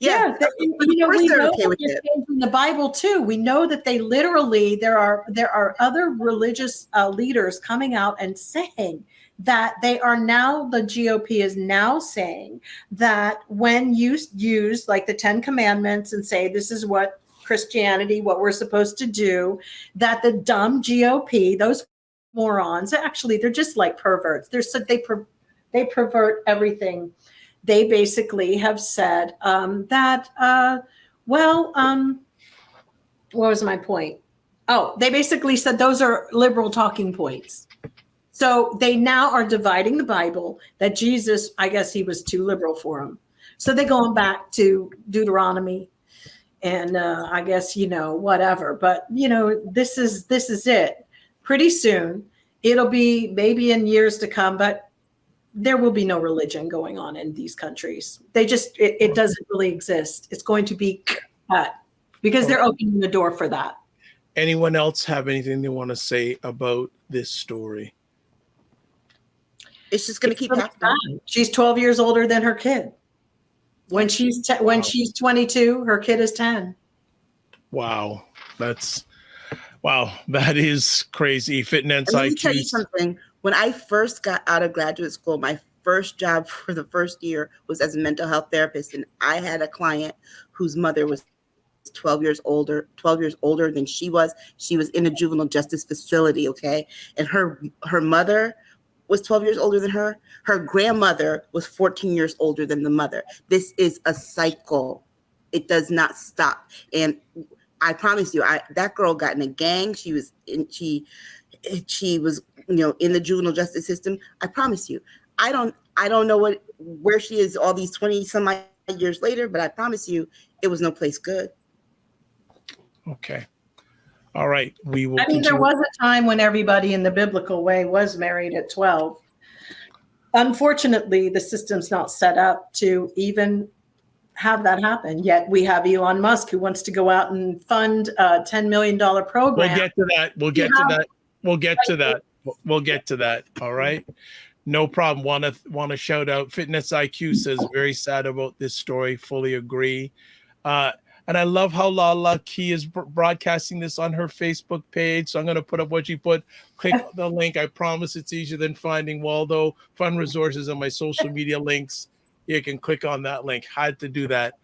Yeah, we know okay with it. In the Bible too. We know that they literally there are other religious leaders coming out and saying that they are now, the GOP is now saying that when you use like the 10 Commandments and say this is what Christianity, what we're supposed to do, that the dumb GOP, those morons, actually, they're just like perverts. They pervert everything. They basically have said what was my point? Oh, they basically said those are liberal talking points. So they now are dividing the Bible, that Jesus, I guess he was too liberal for them. So they're going back to Deuteronomy and I guess, whatever. But, this is it. Pretty soon, it'll be maybe in years to come, but there will be no religion going on in these countries. It doesn't really exist. It's going to be cut because they're opening the door for that. Anyone else have anything they want to say about this story? It's just going to keep happening. She's 12 years older than her kid. When she's 22, her kid is 10. Wow. That is crazy. Fitness Let me IQ. tell you something. When I first got out of graduate school, my first job for the first year was as a mental health therapist. And I had a client whose mother was 12 years older than she was. She was in a juvenile justice facility. Okay. And her mother was 12 years older than her. Her grandmother was 14 years older than the mother. This is a cycle. It does not stop. And I promise you, that girl got in a gang. She was in the juvenile justice system. I promise you, I don't know where she is all these 20 some odd years later, but I promise you, it was no place good. Okay. All right. We will. There was a time when everybody in the biblical way was married at 12. Unfortunately, the system's not set up to even have that happen. Yet we have Elon Musk who wants to go out and fund a $10 million program. We'll get to that. We'll get to that. All right. No problem. Want to shout out. Fitness IQ says very sad about this story. Fully agree. And I love how LaLa Key is broadcasting this on her Facebook page. So I'm going to put up what she put. Click the link. I promise it's easier than finding Waldo. Fun resources on my social media links. You can click on that link. Had to do that.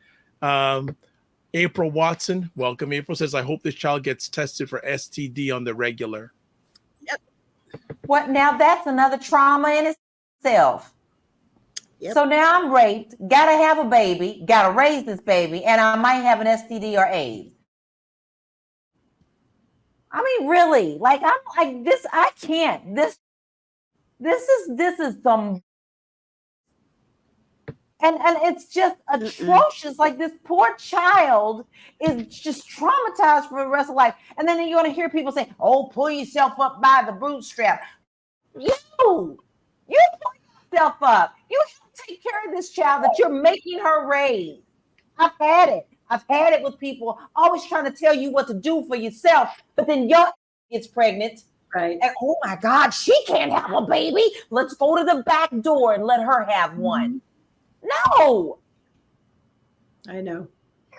April Watson, welcome. April says, I hope this child gets tested for STD on the regular. Yep. What now? That's another trauma in itself. Yep. So now I'm raped, gotta have a baby, gotta raise this baby, and I might have an STD or AIDS. I mean, really, I'm like this. I can't. This is some, and it's just atrocious. Like this poor child is just traumatized for the rest of life. And then you're gonna hear people say, "Oh, pull yourself up by the bootstrap." You pull yourself up. You take care of this child that you're making her raise. I've had it with people always trying to tell you what to do for yourself, but then your gets pregnant. Right. And oh my God, she can't have a baby. Let's go to the back door and let her have one. No. I know.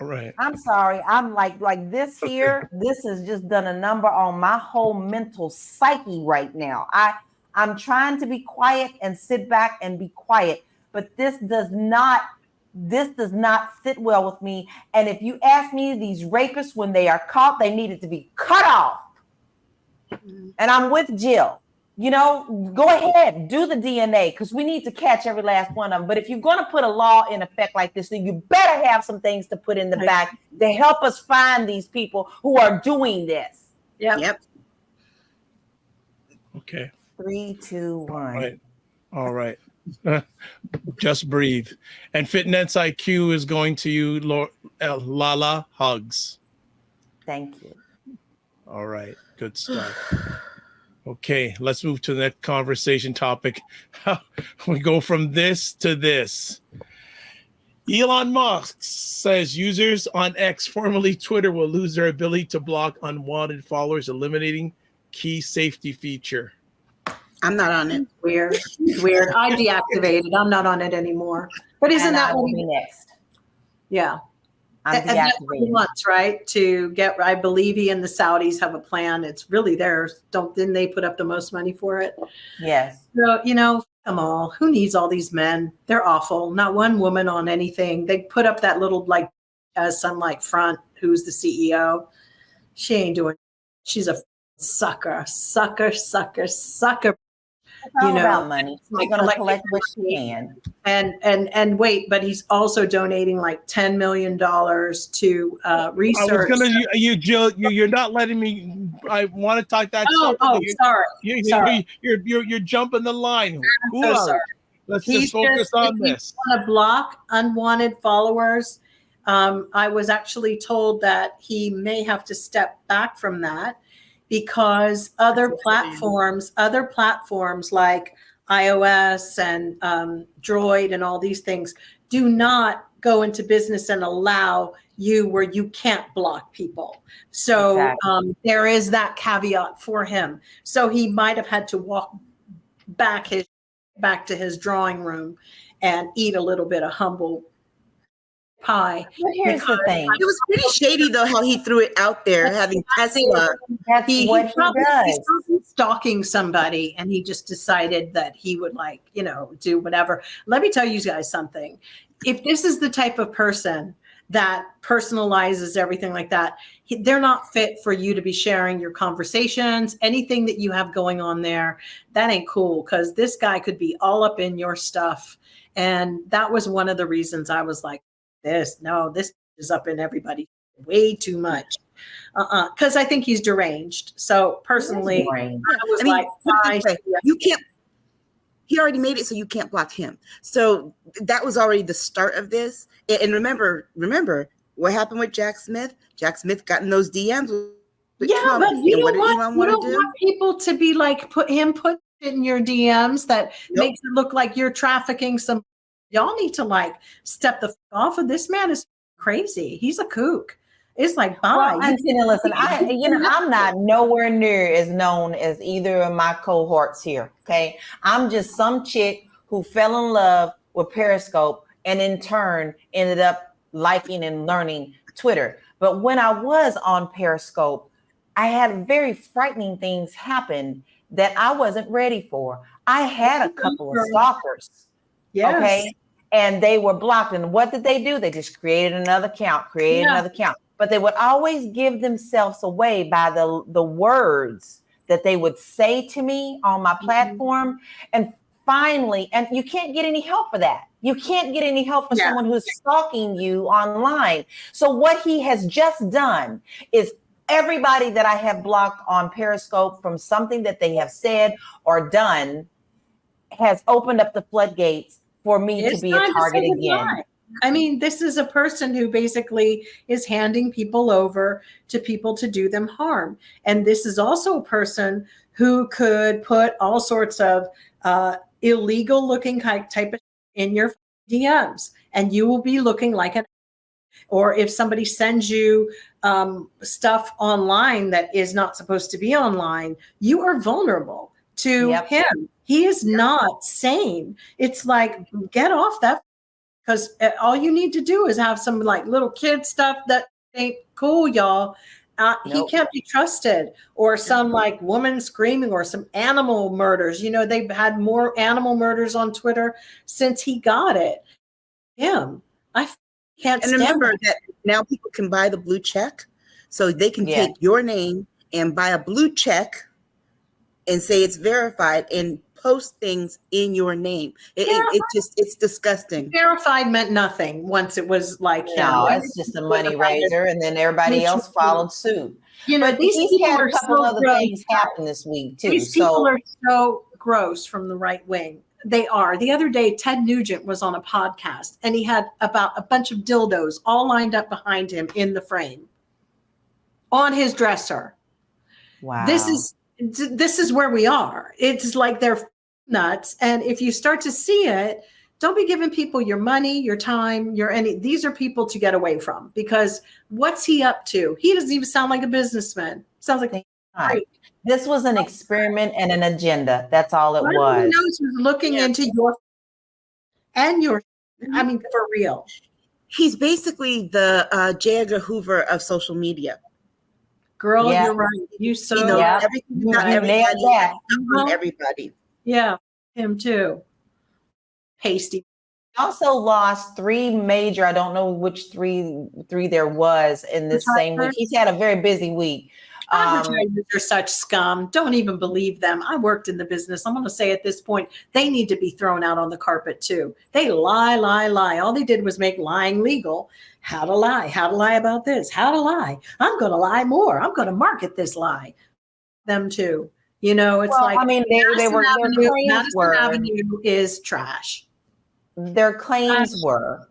All right. I'm sorry. I'm like this here. This has just done a number on my whole mental psyche right now. I'm trying to be quiet and sit back and be quiet, but this does not sit well with me. And if you ask me, these rapists, when they are caught, they needed to be cut off. And I'm with Jill. Go ahead, do the DNA, because we need to catch every last one of them. But if you're going to put a law in effect like this, then you better have some things to put in the back to help us find these people who are doing this. Yep. Okay. 3, 2, 1. All right. Just breathe. And Fitness IQ is going to you, LaLa. Hugs. Thank you. All right. Good stuff. Okay, let's move to the next conversation topic. We go from this to this. Elon Musk says users on X, formerly Twitter, will lose their ability to block unwanted followers, eliminating key safety feature. I'm not on it. Weird. I deactivated. I'm not on it anymore. But isn't that what we next? Yeah. I'm and that's what he wants, right? To get, I believe he and the Saudis have a plan. It's really theirs. Didn't they put up the most money for it? Yes. So, them all. Who needs all these men? They're awful. Not one woman on anything. They put up that little sunlight front. who's the CEO. She ain't doing. She's a sucker. It's all about money. She's going to collect what she can. And wait, but he's also donating like $10 million to research. I was gonna. You're not letting me. I want to talk that. Sorry. You're jumping the line. I'm so sorry. Let's just focus on this. You want to block unwanted followers. I was actually told that he may have to step back from that because other platforms like iOS and Droid and all these things do not go into business and allow you where you can't block people. So exactly. There is that caveat for him. So he might have had to walk back to his drawing room and eat a little bit of humble pie. But here's the thing. It was pretty shady though how he threw it out there, having Tesla. That's what he does. He's probably stalking somebody and he just decided that he would do whatever. Let me tell you guys something. If this is the type of person that personalizes everything like that, they're not fit for you to be sharing your conversations, anything that you have going on there. That ain't cool because this guy could be all up in your stuff. And that was one of the reasons I was like, this is up in everybody way too much. Because I think he's deranged. So personally, you can't. He already made it so you can't block him. So that was already the start of this. And remember what happened with Jack Smith? Jack Smith got in those DMs with Trump. But you don't want people to be like put in your DMs that makes it look like you're trafficking some. Y'all need to step the off of this man is crazy. He's a kook. It's like, bye. Well, listen, I'm not nowhere near as known as either of my cohorts here. Okay. I'm just some chick who fell in love with Periscope and in turn ended up liking and learning Twitter. But when I was on Periscope, I had very frightening things happen that I wasn't ready for. I had a couple of stalkers. Yes. Okay. And they were blocked. And what did they do? They just created another account. But they would always give themselves away by the words that they would say to me on my platform. And finally, and you can't get any help for that. You can't get any help for someone who's stalking you online. So what he has just done is everybody that I have blocked on Periscope from something that they have said or done has opened up the floodgates for me to be a target again. I mean, this is a person who basically is handing people over to people to do them harm. And this is also a person who could put all sorts of illegal looking type of in your DMs, and you will be looking like or if somebody sends you stuff online that is not supposed to be online, you are vulnerable to him. He is not sane. It's like, get off that, because all you need to do is have some little kid stuff that ain't cool, y'all. He can't be trusted. Or some woman screaming or some animal murders. They've had more animal murders on Twitter since he got it. I can't stand remember that now people can buy the blue check. So they can take your name and buy a blue check and say it's verified and post things in your name. It's disgusting. Verified meant nothing once it was it's just a money raiser, and then everybody else followed suit. But he's had a couple other things happen this week too. These people are so gross from the right wing. They are. The other day, Ted Nugent was on a podcast and he had about a bunch of dildos all lined up behind him in the frame on his dresser. Wow. This is where we are. It's like they're nuts. And if you start to see it, don't be giving people your money, your time, these are people to get away from, because what's he up to? He doesn't even sound like a businessman. Sounds like this was an experiment and an agenda. That's all it was. Who knows who's looking into your I mean, for real. He's basically the J. Edgar Hoover of social media. Girl, you're right. You know everything about everybody. Everybody. Yeah, him too. Pasty. also lost three major, I don't know which three there was in this same week. He's had a very busy week. Advertisers are such scum. Don't even believe them. I worked in the business. I'm going to say at this point, they need to be thrown out on the carpet too. They lie. All they did was make lying legal. How to lie about this, how to lie. I'm going to lie more. I'm going to market this lie. Them too. You know, it's like, I mean, they were, Madison Avenue is trash. Their claims were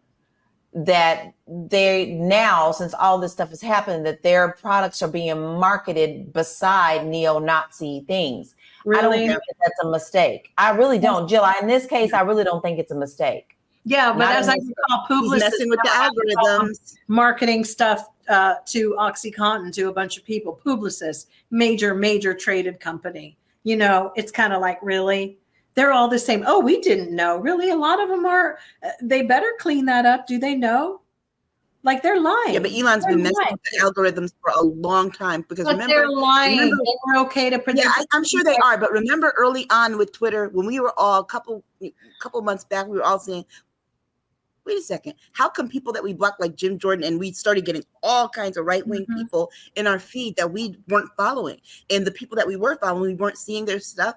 that they now, since all this stuff has happened, that their products are being marketed beside neo-Nazi things. Really? I don't think that's a mistake. I really don't, Jill. In this case, I really don't think it's a mistake. Yeah, but as I recall, Publicis messing with the algorithms, marketing stuff to OxyContin to a bunch of people. Publicis, major traded company. You know, it's kind of like, really? They're all the same. Oh, we didn't know. Really? A lot of them are. They better clean that up. Do they know? Like, they're lying. Yeah, but Elon's been messing with the algorithms for a long time because remember, they're lying. They were okay to predict. Yeah, I'm sure they are. But remember early on with Twitter, when we were all a couple months back, we were all saying, wait a second, how come people that we blocked like Jim Jordan, and we started getting all kinds of right-wing people in our feed that we weren't following, and the people that we were following, we weren't seeing their stuff.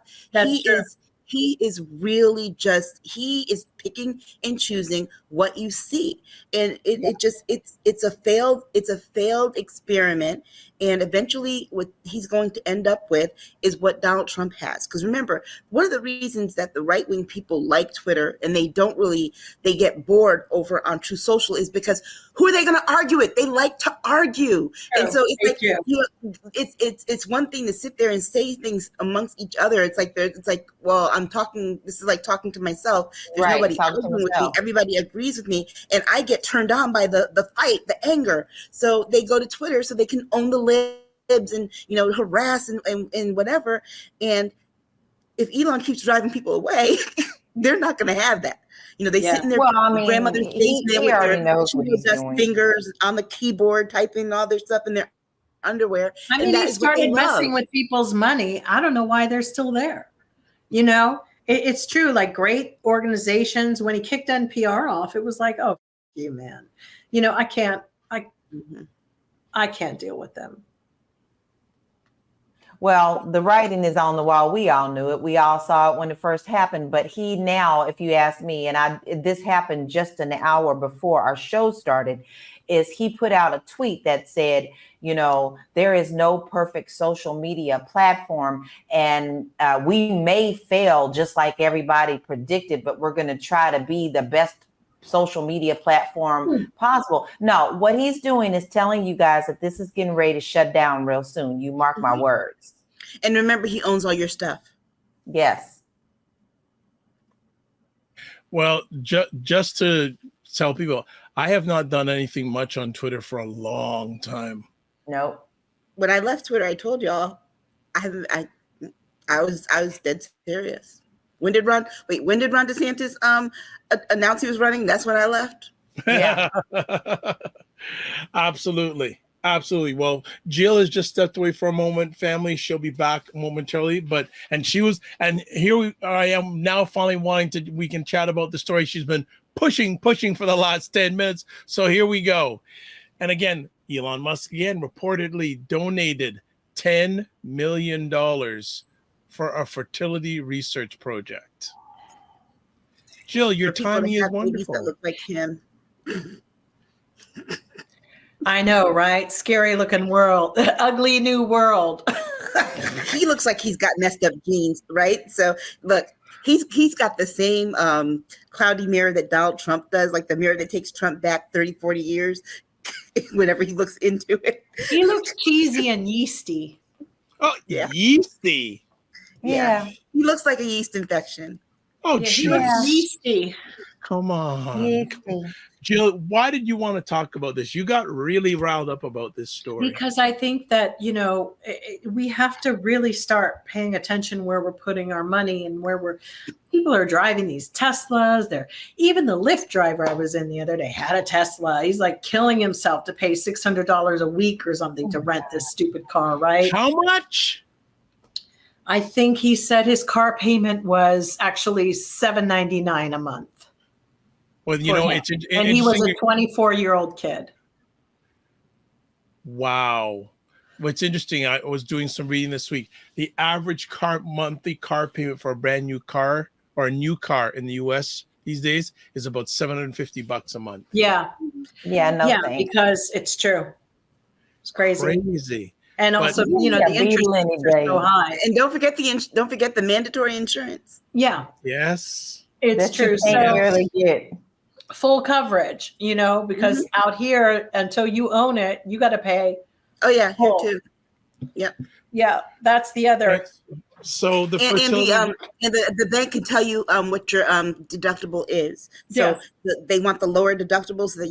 He is really just, he is picking and choosing what you see. And it's a failed experiment. And eventually what he's going to end up with is what Donald Trump has. Because remember, one of the reasons that the right-wing people like Twitter and they get bored over on True Social is because who are they going to argue with? They like to argue. And so it's like, it's one thing to sit there and say things amongst each other. It's like, well, this is like talking to myself. There's nobody arguing with me. Everybody agrees with me. And I get turned on by the fight, the anger. So they go to Twitter so they can own the libs and, harass and whatever. And if Elon keeps driving people away, they're not going to have that. They sit in their grandmother's basement with their fingers on the keyboard, typing all their stuff in their underwear. I mean, he started messing with people's money. I don't know why they're still there. It's true. Like, great organizations, when he kicked NPR off, it was like, oh, you man, I can't deal with them. Well, the writing is on the wall. We all knew it. We all saw it when it first happened. But he now, if you ask me, and this happened just an hour before our show started, is he put out a tweet that said, there is no perfect social media platform, and we may fail just like everybody predicted, but we're going to try to be the best social media platform possible. No, what he's doing is telling you guys that this is getting ready to shut down real soon. You mark my words. And remember, he owns all your stuff. Yes. Well, just to tell people, I have not done anything much on Twitter for a long time. Nope. When I left Twitter, I told y'all, I was dead serious. When did Ron DeSantis announce he was running? That's when I left. Yeah. Absolutely. Well, Jill has just stepped away for a moment. Family, she'll be back momentarily. And here I am now finally we can chat about the story she's been pushing for the last 10 minutes. So here we go. And again, Elon Musk again reportedly donated $10 million for a fertility research project. Jill, your timing is wonderful. That look like him. I know, right? Scary looking world, ugly new world. He looks like he's got messed up genes, right? So look, he's got the same cloudy mirror that Donald Trump does, like the mirror that takes Trump back 30, 40 years whenever he looks into it. He looks cheesy and yeasty. Oh, yeah. Yeasty. Yeah. He looks like a yeast infection. Oh, yeah, he looks yeasty. Come on. Jill, why did you want to talk about this? You got really riled up about this story. Because I think that, we have to really start paying attention where we're putting our money and where people are driving these Teslas. Even the Lyft driver I was in the other day had a Tesla. He's like killing himself to pay $600 a week or something to rent this stupid car, right? How much? I think he said his car payment was actually $799 a month. Well, you know, it's and he was a 24-year-old kid. Wow. What's interesting, I was doing some reading this week. The average monthly car payment for a brand new car or a new car in the US these days is about $750 a month. Yeah. Yeah, no Yeah, thanks. because it's true. It's crazy. And also, you know, the interest rates are so high. And don't forget the mandatory insurance. Yeah. Yes. It's true. So full coverage, you know, because out here, until you own it, you got to pay. Oh yeah, here too. Yep. Yeah, that's the other. So the the bank can tell you what your deductible is. So they want the lower deductible so that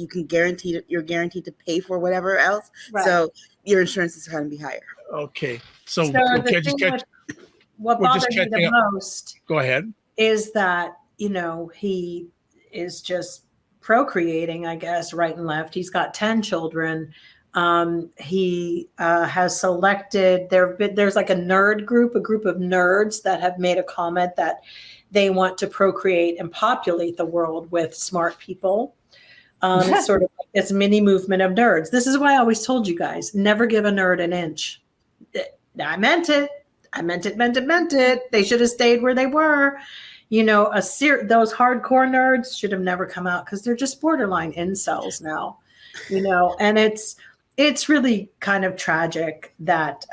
you're guaranteed to pay for whatever else. Right. So your insurance is going to be higher. Okay. So what bothered me the most, go ahead, is that, you know, he is just procreating, I guess, right and left. He's got 10 children. He has selected, there's like a group of nerds that have made a comment that they want to procreate and populate the world with smart people. It's sort of like this mini movement of nerds. This is why I always told you guys, never give a nerd an inch. I meant it. Meant it. They should have stayed where they were. You know, those hardcore nerds should have never come out because they're just borderline incels now, you know, and it's really kind of tragic that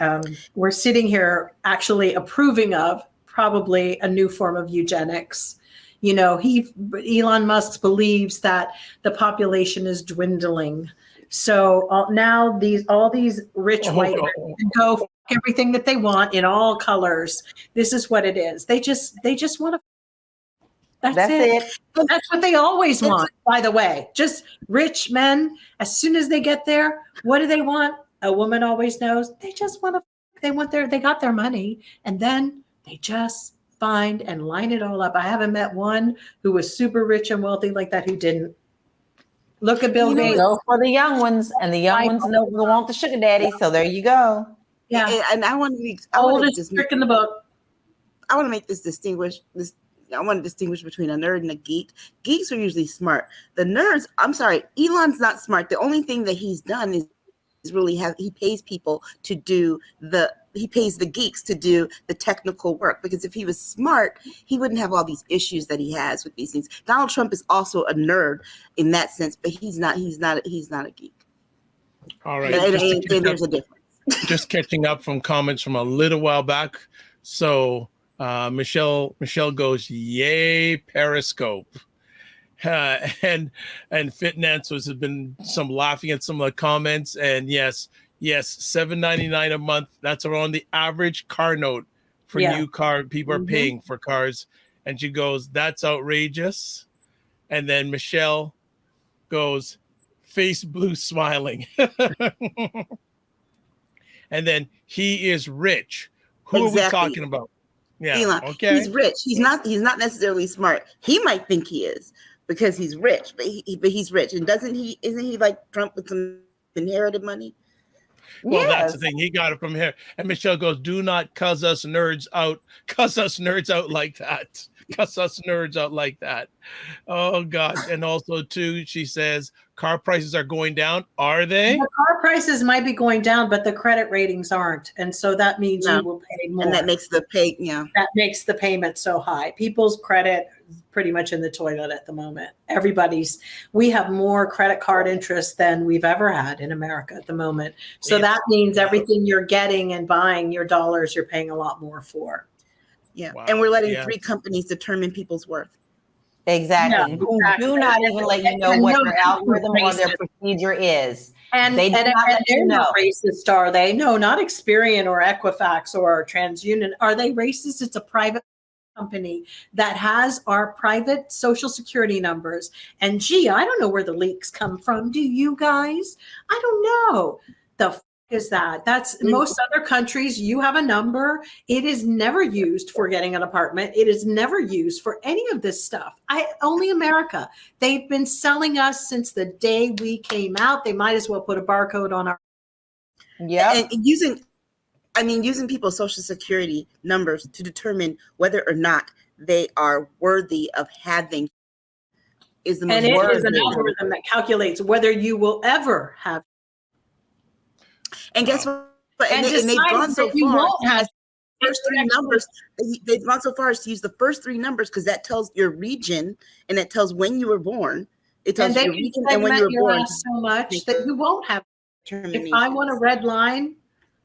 we're sitting here actually approving of probably a new form of eugenics. You know, Elon Musk believes that the population is dwindling. So now all these rich white men can go f- everything that they want in all colors. This is what it is. They just want to. That's it. That's what they always want, by the way. Just rich men. As soon as they get there, what do they want? A woman always knows. They just want to. They got their money, and then they just find and line it all up. I haven't met one who was super rich and wealthy like that who didn't. Look at Bill Gates. Go for the young ones, and the young ones want the sugar daddy. So there you go. Yeah, and I want to be oldest trick in the book. I want to make I want to distinguish between a nerd and a geek. Geeks are usually smart. The nerds, I'm sorry, Elon's not smart. The only thing that he's done is really he pays people to do he pays the geeks to do the technical work, because if he was smart, he wouldn't have all these issues that he has with these things. Donald Trump is also a nerd in that sense, but he's not a geek. All right. There's a difference. Just catching up from comments from a little while back. So Michelle goes, yay, Periscope. And Fit Nancy has been some laughing at some of the comments. And yes, $7.99 a month. That's around the average car note for new car people are paying for cars. And she goes, that's outrageous. And then Michelle goes, face blue smiling. And then he is rich. Who are we talking about? Yeah, Elon. Okay. He's rich. He's not necessarily smart. He might think he is because he's rich, but he's rich. And isn't he like Trump with some inherited money? Well, that's the thing. He got it from here. And Michelle goes, do not cuss us nerds out like that. Cuss us nerds out like that. Oh, God. And also, too, she says, car prices are going down. Are they? The car prices might be going down, but the credit ratings aren't. And so that means you will pay more. And that makes the that makes the payment so high. People's credit is pretty much in the toilet at the moment. We have more credit card interest than we've ever had in America at the moment. So that means everything you're getting and buying, your dollars, you're paying a lot more for. Yeah. Wow. And we're letting 3 companies determine people's worth. Exactly. Yeah, who do not even let you know what their algorithm or their procedure is. And they're not racist, are they? No, not Experian or Equifax or TransUnion. Are they racist? It's a private company that has our private social security numbers. And I don't know where the leaks come from. Do you guys? I don't know. The is that's most other countries. You have a number. It is never used for getting an apartment. It is never used for any of this stuff. Only America. They've been selling us since the day we came out. They might as well put a barcode on our. Yeah. And using people's social security numbers to determine whether or not they are worthy of having is the And most it is an worthy. algorithm that calculates whether you will ever have. And guess what? And they've gone so that you far. won't have First three numbers. They've gone so far as to use the first three numbers because that tells your region and it tells when you were born. It tells and your they region can and when you segment were your born. ass so much that you won't have. If I Terminations. want to red line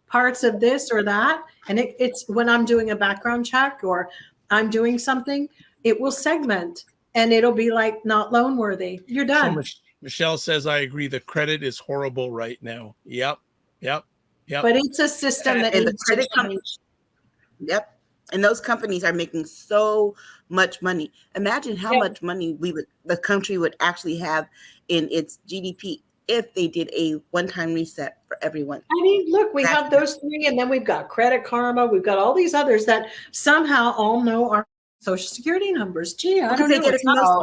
parts of this or that, and it's when I'm doing a background check or I'm doing something, it will segment and it'll be like not loan worthy. You're done. So Michelle says, I agree. The credit is horrible right now. Yep. But it's a system that And the needs to credit company. change. Yep. And those companies are making so much money. Imagine how much money the country would actually have in its GDP if they did a one-time reset for everyone. I mean, look, we have those three, and then we've got Credit Karma. We've got all these others that somehow all know our Social Security numbers. Gee, I don't know.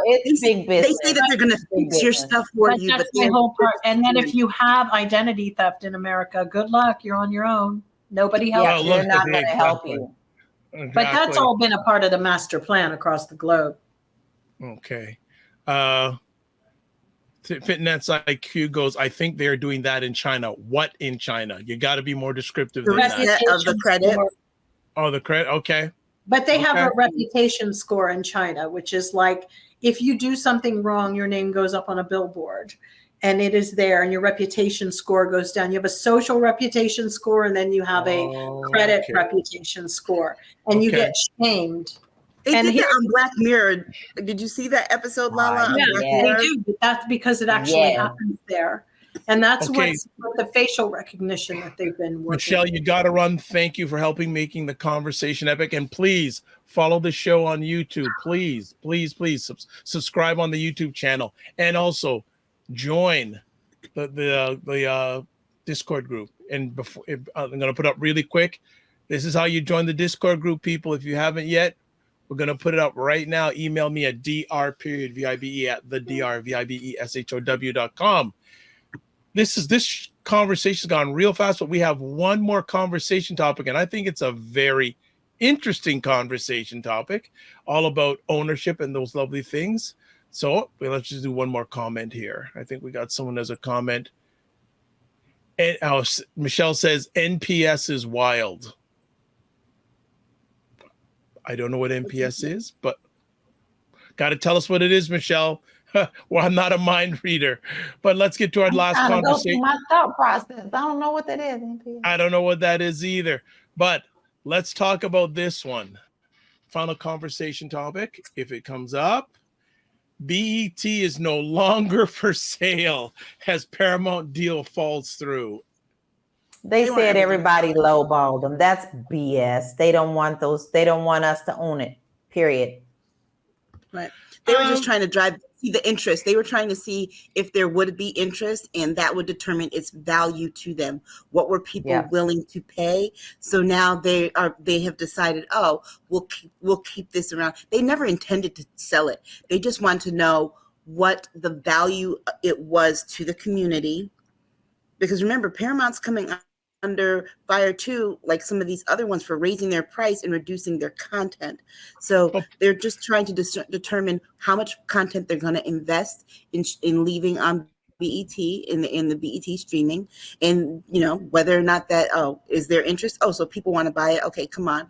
It's big business. They say that they're going to fix your stuff for you, that's my whole part. And then if you have identity theft in America, good luck. You're on your own. Nobody helps you. They're not going to help you. Exactly. But that's all been a part of the master plan across the globe. Okay. Fitness IQ goes, I think they're doing that in China. What in China? You got to be more descriptive than that. Of the credit. Oh, the credit. Okay. But they have a reputation score in China, which is like if you do something wrong, your name goes up on a billboard and it is there and your reputation score goes down. You have a social reputation score and then you have a credit reputation score and you get shamed. They did that on Black Mirror. Did you see that episode, LaLa? Yeah, they do. But that's because it actually happens there. And that's what's the facial recognition that they've been working. Michelle, you got to run. Thank you for helping making the conversation epic. And please follow the show on YouTube. Please subscribe on the YouTube channel. And also join the Discord group. And before I'm going to put up really quick. This is how you join the Discord group, people. If you haven't yet, we're going to put it up right now. Email me at dr.vibe@thedrvibeshow.com. This conversation's gone real fast, but we have one more conversation topic, and I think it's a very interesting conversation topic, all about ownership and those lovely things. So let's just do one more comment here. I think we got someone as a comment. And Michelle says NPS is wild. I don't know what NPS is, but got to tell us what it is, Michelle. Well, I'm not a mind reader, but let's get to our last conversation. My thought process. I don't know what that is. NPS. I don't know what that is either, but let's talk about this one. Final conversation topic, if it comes up. BET is no longer for sale as Paramount deal falls through. They said everybody lowballed them. That's BS. They don't want those. They don't want us to own it. Period. Right. They were just trying to see the interest. They were trying to see if there would be interest, and that would determine its value to them. What were people willing to pay? So now they have decided, oh, we'll keep this around. They never intended to sell it. They just wanted to know what the value it was to the community. Because remember, Paramount's coming under fire too, like some of these other ones, for raising their price and reducing their content. So they're just trying to determine how much content they're going to invest in leaving on BET in the BET streaming, and whether or not that is their interest. Oh, so people want to buy it. Okay, come on.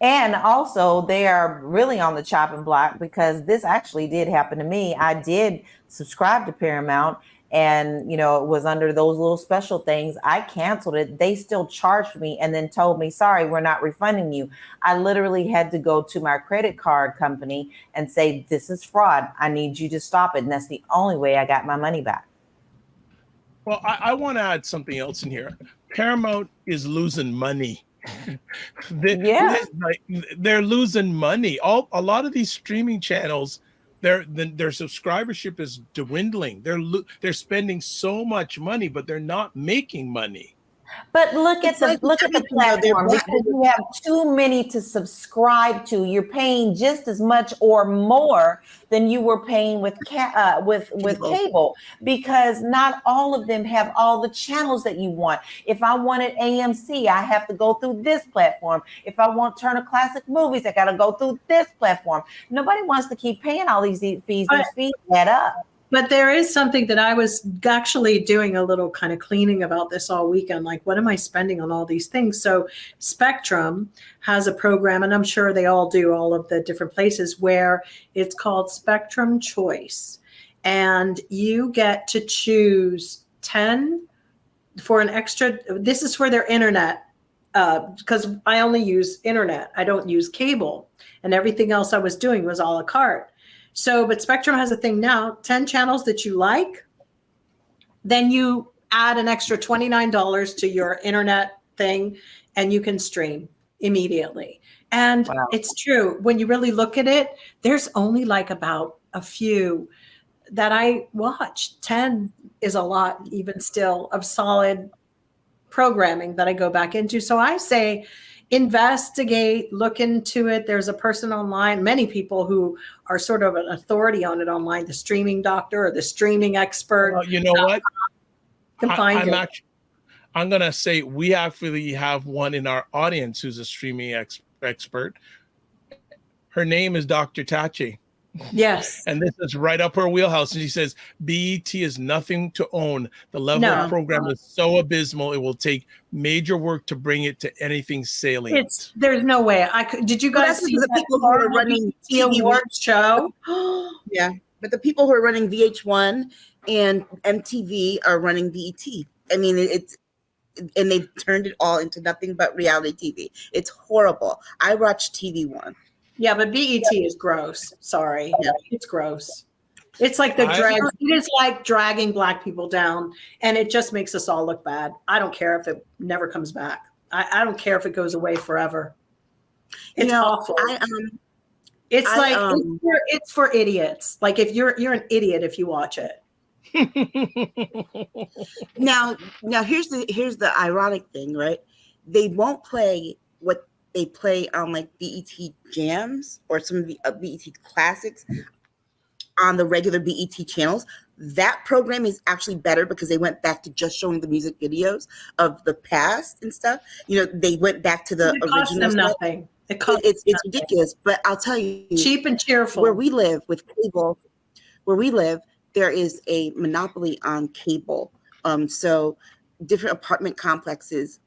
And also, they are really on the chopping block because this actually did happen to me. I did subscribe to Paramount. And, it was under those little special things. I canceled it. They still charged me and then told me, sorry, we're not refunding you. I literally had to go to my credit card company and say, this is fraud. I need you to stop it. And that's the only way I got my money back. Well, I want to add something else in here. Paramount is losing money. They're losing money. A lot of these streaming channels, their subscribership is dwindling. They're spending so much money, but they're not making money. But look at It's like the everything, platform, because you have too many to subscribe to. You're paying just as much or more than you were paying with cable, because not all of them have all the channels that you want. If I wanted AMC, I have to go through this platform. If I want Turner Classic Movies, I got to go through this platform. Nobody wants to keep paying all these fees. These fees add up. But there is something that I was actually doing a little kind of cleaning about this all weekend. Like, what am I spending on all these things? So Spectrum has a program, and I'm sure they all do, all of the different places, where it's called Spectrum Choice. And you get to choose 10 for an extra. This is for their internet, because I only use internet. I don't use cable. And everything else I was doing was a la carte. So, but Spectrum has a thing now, 10 channels that you like, then you add an extra $29 to your internet thing, and you can stream immediately. And It's true. When you really look at it, there's only like about a few that I watch. 10 is a lot, even still, of solid programming that I go back into. So I say, investigate, look into it. There's a person online, many people who are sort of an authority on it online, the streaming doctor or the streaming expert. Well, you know what? Can find it. I'm going to say we actually have one in our audience who's a streaming expert. Her name is Dr. Tachi. Yes. And this is right up her wheelhouse. And she says, BET is nothing to own. The level of program is so abysmal, it will take major work to bring it to anything salient. There's no way. Did you guys see the people who are running TV awards show? Yeah. But the people who are running VH1 and MTV are running BET. I mean, and they've turned it all into nothing but reality TV. It's horrible. I watch TV One. Yeah, but BET is gross. Sorry. Yeah. It's gross. It's like it is like dragging Black people down, and it just makes us all look bad. I don't care if it never comes back. I don't care if it goes away forever. It's awful. It's for idiots. Like, if you're an idiot if you watch it. Now here's the ironic thing, right? They won't play what they play on like BET Jams or some of the BET Classics on the regular BET channels. That program is actually better because they went back to just showing the music videos of the past and stuff. You know, they went back to the original. Costs them nothing. It's ridiculous. But I'll tell you, cheap and cheerful. Where we live with cable, there is a monopoly on cable. So different apartment complexes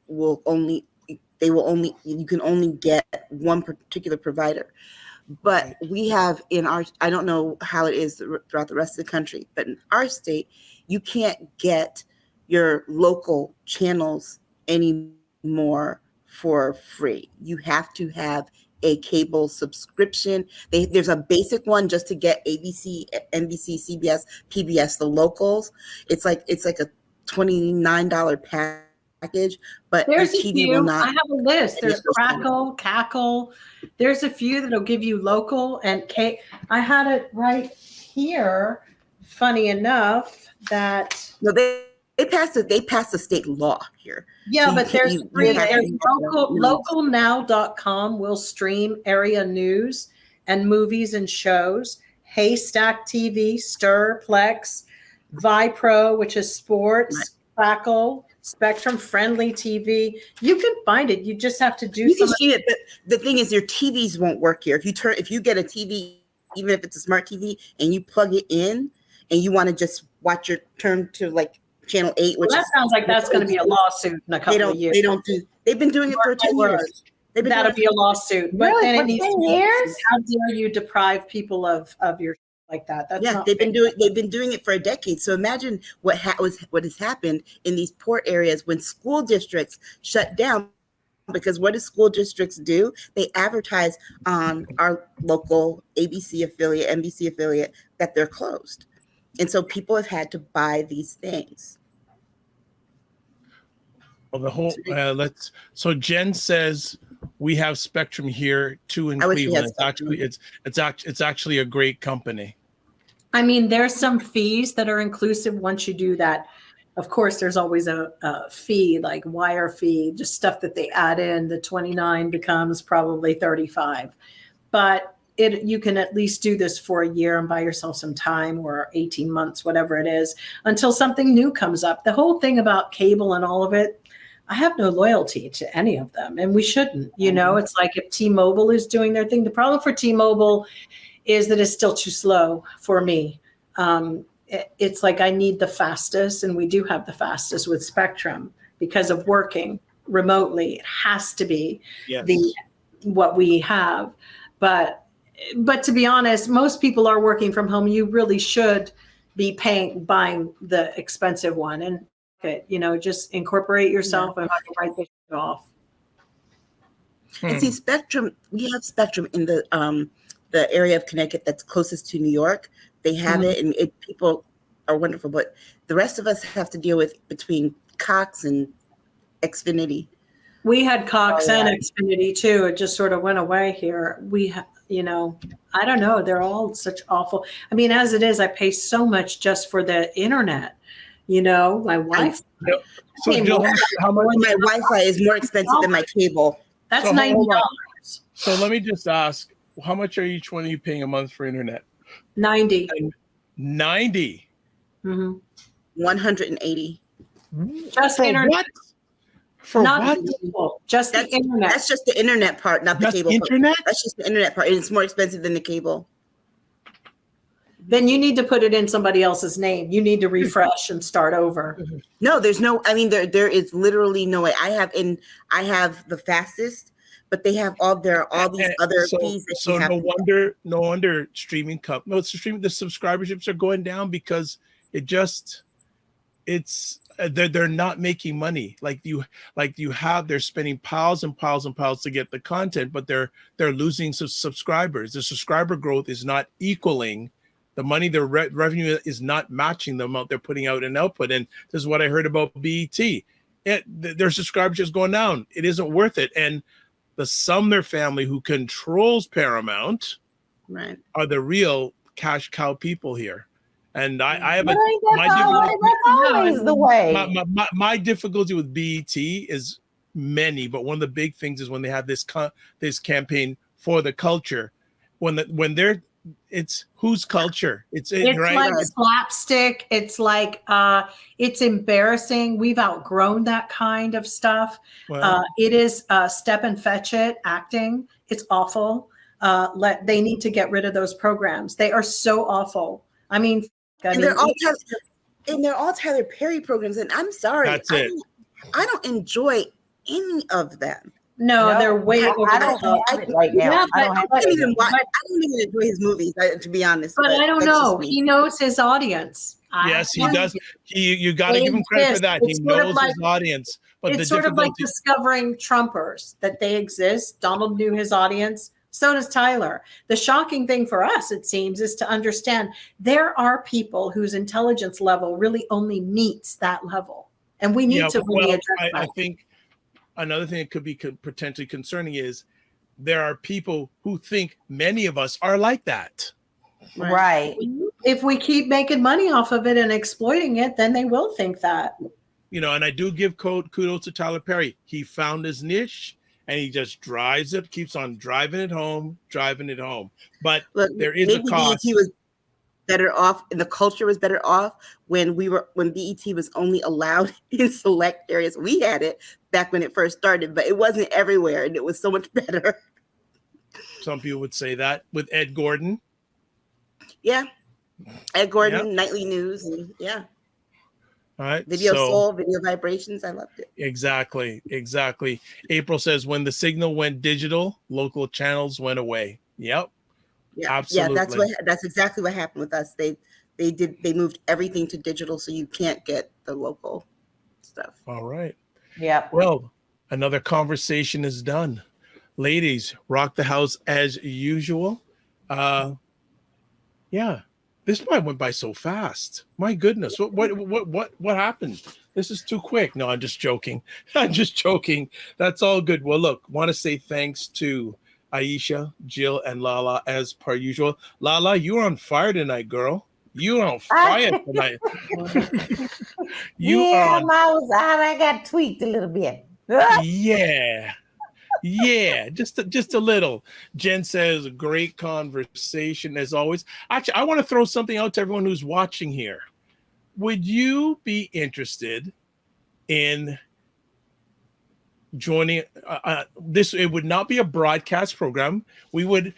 you can only get one particular provider. But we have I don't know how it is throughout the rest of the country, but in our state, you can't get your local channels anymore for free. You have to have a cable subscription. There's a basic one just to get ABC, NBC, CBS, PBS, the locals. It's like a $29 package, but there's TV a few. will not. I have a list. There's Crackle, Cackle. There's a few that'll give you local and I had it right here. Funny enough that they passed the state law here. Yeah, so but there's free. There's localnow.com will stream area news and movies and shows. Haystack TV, Stir, Plex, Vipro, which is sports, Crackle, Spectrum Friendly TV. You can find it. You just have to do. You can see it, but the thing is, your TVs won't work here. If you get a TV, even if it's a smart TV, and you plug it in, and you want to just watch your turn to like channel 8, which sounds like that's going to be a lawsuit in a couple of years. They've been doing it for 10 years. That'll be a lawsuit. But really? then For it needs 10 years? How dare you deprive people of your like that? That's not they've been doing it for a decade. So imagine what has happened in these poor areas when school districts shut down. Because what do school districts do? They advertise on our local ABC affiliate, NBC affiliate, that they're closed. And so people have had to buy these things. Well, the whole so Jen says we have Spectrum here too in Cleveland. It's actually a great company. I mean, there's some fees that are inclusive once you do that Of course, there's always a fee, like wire fee, just stuff that they add in. The 29 becomes probably 35. But you can at least do this for a year and buy yourself some time, or 18 months, whatever it is, until something new comes up. The whole thing about cable and all of it, I have no loyalty to any of them, and we shouldn't. It's like if T-Mobile is doing their thing, the problem for T-Mobile is that it's still too slow for me. It's like I need the fastest, and we do have the fastest with Spectrum because of working remotely. It has to be what we have. But to be honest, most people are working from home. You really should be buying the expensive one, and just incorporate yourself and write this off. And see, Spectrum, we have Spectrum in the area of Connecticut that's closest to New York. They have it, and people are wonderful. But the rest of us have to deal with between Cox and Xfinity. We had Cox and Xfinity too. It just sort of went away here. We I don't know. They're all such awful. I mean, as it is, I pay so much just for the internet. My wife. So how much? My Wi-Fi is more expensive than my cable. That's $90. So let me just ask, how much are each one of you paying a month for internet? 90. 90. Mm-hmm. 180. Just for internet. What? For not what? Cable, just the internet. That's just the internet part, not the cable internet part. That's just the internet part, and it's more expensive than the cable. Then you need to put it in somebody else's name. You need to refresh and start over. No, there's no. I mean, there is literally no way. I have the fastest, but they have all these other fees. So no wonder streaming the subscriberships are going down because they're not making money. They're spending piles and piles and piles to get the content, but they're losing subscribers. The subscriber growth is not equaling the money. Their revenue is not matching the amount they're putting out in output. And this is what I heard about BET. Their subscribers is going down. It isn't worth it. And the Sumner family, who controls Paramount, are the real cash cow people here. And I have my difficulty with BET is many, but one of the big things is when they have this campaign for the culture. It's whose culture? It's right? Like slapstick. It's like it's embarrassing. We've outgrown that kind of stuff. Well, it is step and fetch it acting. It's awful. They need to get rid of those programs. They are so awful. I mean, they're all Tyler Perry programs, and I'm sorry, that's it. I don't enjoy any of them. No, they're way over I don't have it right now. Yeah, I don't even enjoy his movies, to be honest. But I don't know. He knows his audience. Yes, he does. You got to give him credit for that. He knows his audience. But it's sort of like discovering Trumpers, that they exist. Donald knew his audience. So does Tyler. The shocking thing for us, it seems, is to understand there are people whose intelligence level really only meets that level. And we need to really address that. I think another thing that could be potentially concerning is there are people who think many of us are like that. Right. If we keep making money off of it and exploiting it, then they will think that. And I do give kudos to Tyler Perry. He found his niche. And he just keeps on driving it home. But look, there is a cost. BET was better off, and the culture was better off when BET was only allowed in select areas. We had it back when it first started, but it wasn't everywhere, and it was so much better. Some people would say that with Ed Gordon. Yeah, Ed Gordon, Nightly News, and All right. Video Soul, Video Vibrations. I loved it. Exactly. April says when the signal went digital, local channels went away. Yep. Yeah. Absolutely. Yeah, that's exactly what happened with us. They moved everything to digital, so you can't get the local stuff. All right. Yeah. Well, another conversation is done. Ladies, rock the house as usual. Yeah. This probably went by so fast. My goodness. What happened? This is too quick. No, I'm just joking. That's all good. Well, look, want to say thanks to Aisha, Jill, and LaLa as per usual. LaLa, you're on fire tonight, girl. You're on fire tonight. I got tweaked a little bit. Yeah. Yeah, just a little. Jen says, great conversation as always. Actually, I want to throw something out to everyone who's watching here. Would you be interested in joining this? It would not be a broadcast program. We would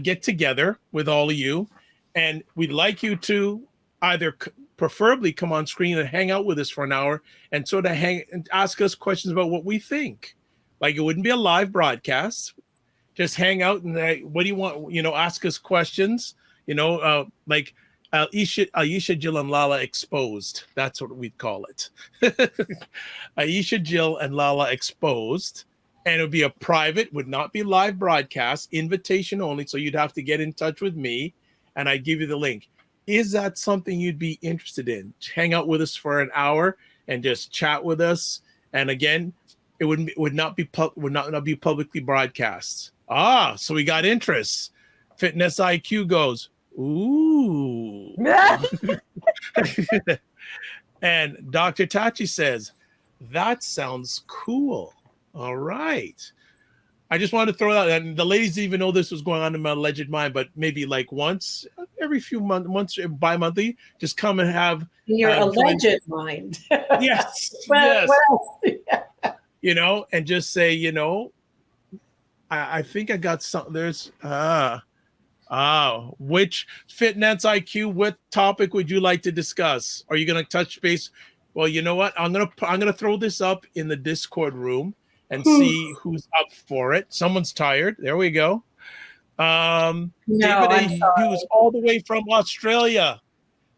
get together with all of you, and we'd like you to either preferably come on screen and hang out with us for an hour and sort of and ask us questions about what we think. Like, it wouldn't be a live broadcast. Just hang out and what do you want? Ask us questions. Like Aisha, Jill, and LaLa exposed. That's what we'd call it. Aisha, Jill, and LaLa exposed, and it would be a private, would not be live broadcast, invitation only. So you'd have to get in touch with me, and I'd give you the link. Is that something you'd be interested in? Hang out with us for an hour and just chat with us. And again, it would not be publicly broadcast. So we got interest. Fitness IQ goes, ooh. And Dr. Tachi says, that sounds cool. All right. I just wanted to throw that, and the ladies didn't even know this was going on in my alleged mind, but maybe like once every few months, once bi-monthly, just come and have your alleged mind. Yes. Yes. And just say, I think I got something. There's which Fitness IQ, what topic would you like to discuss? Are you going to touch base? Well, you know what? I'm gonna throw this up in the Discord room and see who's up for it. Someone's tired. There we go. David A. Hughes, all the way from Australia.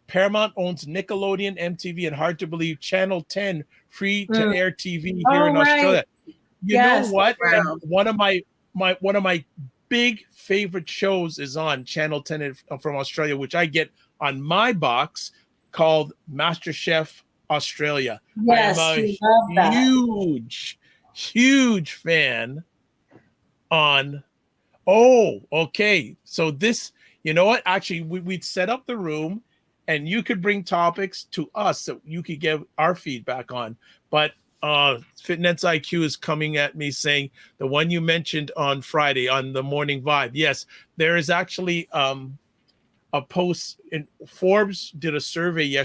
Paramount owns Nickelodeon, MTV, and hard to believe Channel 10 free to air TV here in Australia. You know what? Wow. One of my big favorite shows is on Channel 10 from Australia, which I get on my box, called MasterChef Australia. Yes, I am a huge fan on. Okay. So this, you know what? Actually, we'd set up the room, and you could bring topics to us that you could give our feedback on. But Fitness IQ is coming at me saying the one you mentioned on Friday on the Morning Vibe. Yes, there is actually a post in Forbes did a survey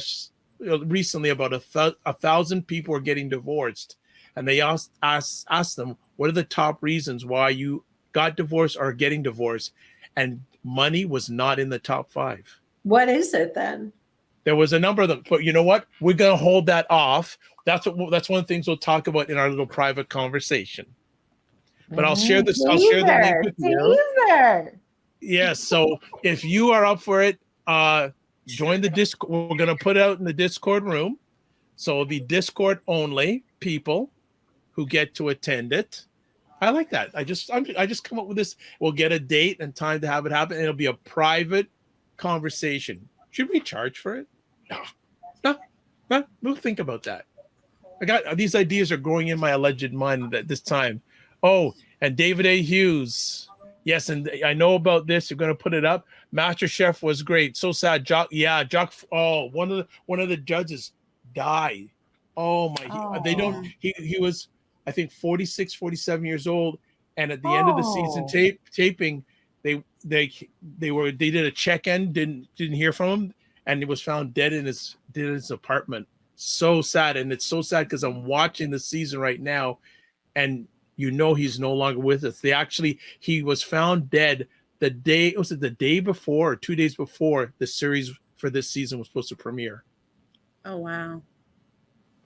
recently about 1,000 people are getting divorced, and they asked them what are the top reasons why you got divorced or getting divorced, and money was not in the top 5. What is it then? There was a number of them, but you know what? We're gonna hold that off. That's one of the things we'll talk about in our little private conversation. But I'll share this. I'll share the link with you. Yes. So if you are up for it, join the Discord. We're gonna put it out in the Discord room. So it'll be Discord only people who get to attend it. I like that. I just come up with this. We'll get a date and time to have it happen. And it'll be a private conversation. Should we charge for it? No. We'll think about that. I got these ideas are growing in my alleged mind at this time. Oh, and David A. Hughes. Yes, and I know about this. You're going to put it up. MasterChef was great. So sad. Jock. Oh, one of the judges died. Oh my. They don't. He was, I think, 46, 47 years old. And at the end of the season taping, they did a check-in. Didn't hear from him, and he was found dead in his apartment. So sad, and it's so sad because I'm watching the season right now, and he's no longer with us. He was found dead the day before or 2 days before the series for this season was supposed to premiere. Oh wow.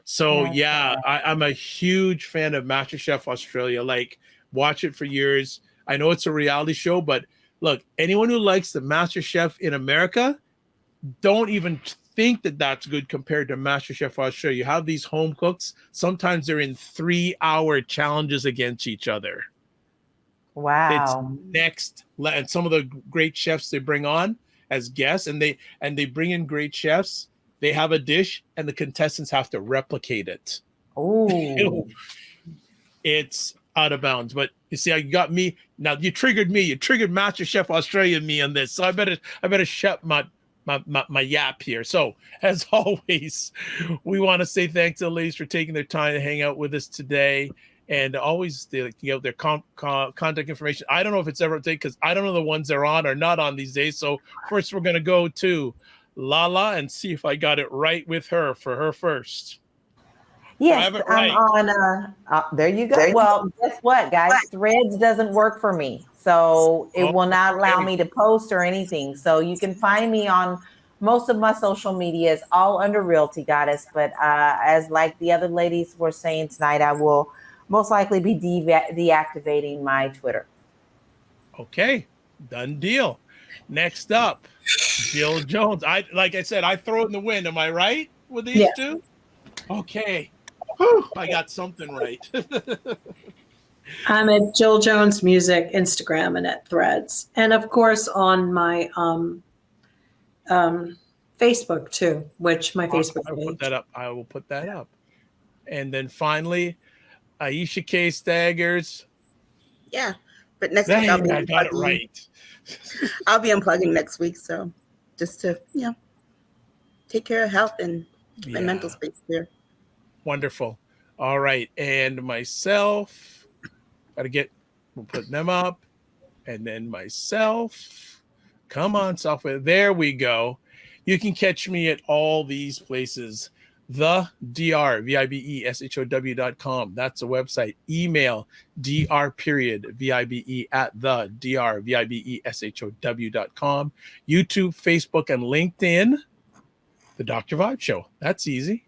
So I'm a huge fan of MasterChef Australia. Like, watch it for years. I know it's a reality show, but look, anyone who likes the MasterChef in America, don't even think that that's good compared to MasterChef Australia. You have these home cooks. Sometimes they're in 3-hour challenges against each other. Wow. It's next. And some of the great chefs they bring on as guests, and they bring in great chefs. They have a dish, and the contestants have to replicate it. Oh, it's out of bounds. But you see, you got me now. You triggered me. You triggered MasterChef Australia me on this. So I better shut my yap here. So as always, we want to say thanks to the ladies for taking their time to hang out with us today. And always they give their contact information. I don't know if it's ever taken because I don't know the ones they're on or not on these days. So first we're going to go to LaLa and see if I got it right with her for her first. Yes, I'm on. There you go. Well, guess what, guys? Threads doesn't work for me. So it will not allow me to post or anything. So you can find me on most of my social medias, all under Realty Goddess. But as like the other ladies were saying tonight, I will most likely be deactivating my Twitter. Okay, done deal. Next up, Jill Jones. Like I said, I throw it in the wind. Am I right with these two? Okay. Whew, I got something right. I'm at Jill Jones Music, Instagram, and at Threads. And of course on my Facebook too, which my Facebook page. Put that up. I will put that up. And then finally, Aisha K. Staggers. Yeah, but next week I'll be I got it right. I'll be unplugging next week, so just to take care of health and mental space there. Wonderful. All right, and myself. We'll put them up, and then myself. Come on, software. There we go. You can catch me at all these places. The DR, VIBESHOW.com. That's a website. Email dr.vibe at the DR, VIBESHOW.com. YouTube, Facebook, and LinkedIn. The Dr. Vibe Show. That's easy.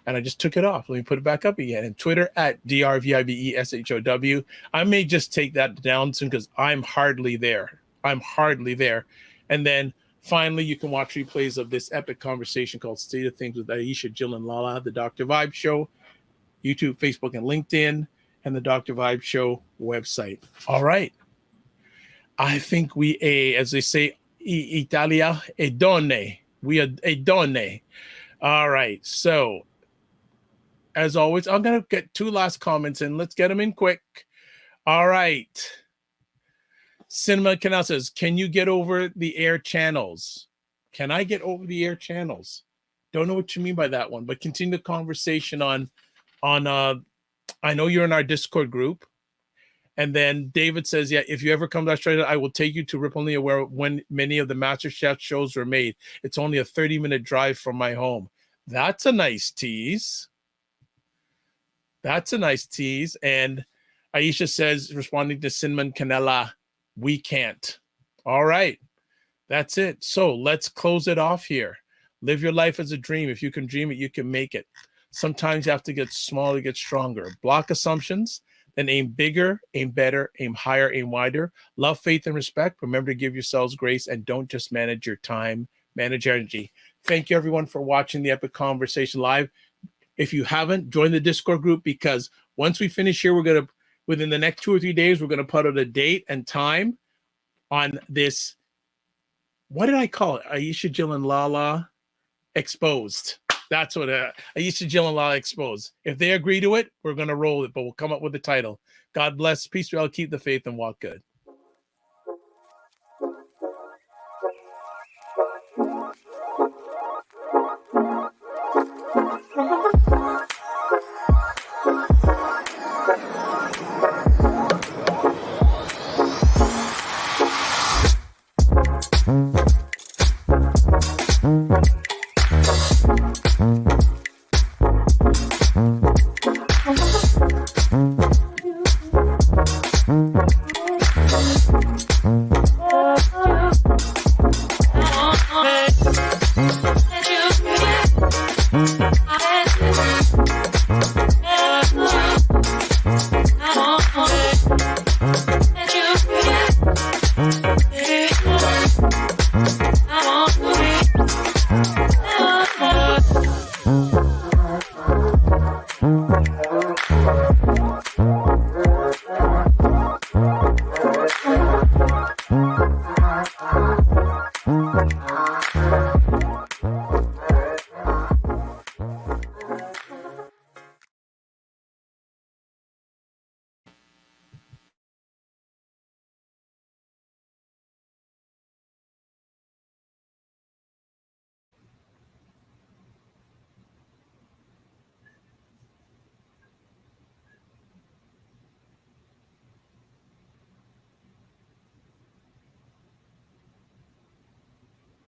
And I just took it off. Let me put it back up again. And Twitter at DRVIBESHOW. I may just take that down soon because I'm hardly there. And then finally, you can watch replays of this epic conversation called State of Things with Aisha, Jill, and LaLa, the Dr. Vibe Show, YouTube, Facebook, and LinkedIn, and the Dr. Vibe Show website. All right. I think as they say, Italia, e donne. We are a donne. All right. So, as always, I'm going to get two last comments in. Let's get them in quick. All right. Cinema Canal says, can you get over the air channels? Can I get over the air channels? Don't know what you mean by that one, but continue the conversation on I know you're in our Discord group. And then David says, yeah, if you ever come to Australia, I will take you to Ripollina where when many of the MasterChef shows were made. It's only a 30-minute drive from my home. That's a nice tease. And Aisha says, responding to Cinnamon Canela, we can't. All right. That's it. So let's close it off here. Live your life as a dream. If you can dream it, you can make it. Sometimes you have to get smaller to get stronger. Block assumptions, then aim bigger, aim better, aim higher, aim wider. Love, faith, and respect. Remember to give yourselves grace and don't just manage your time, manage your energy. Thank you, everyone, for watching the Epic Conversation live. If you haven't, join the Discord group because once we finish here, within the next 2 or 3 days, we're going to put out a date and time on this. What did I call it? Aisha, Jill, and LaLa Exposed. That's what Aisha, Jill, and LaLa Exposed. If they agree to it, we're going to roll it, but we'll come up with the title. God bless. Peace be all. Keep the faith and walk good.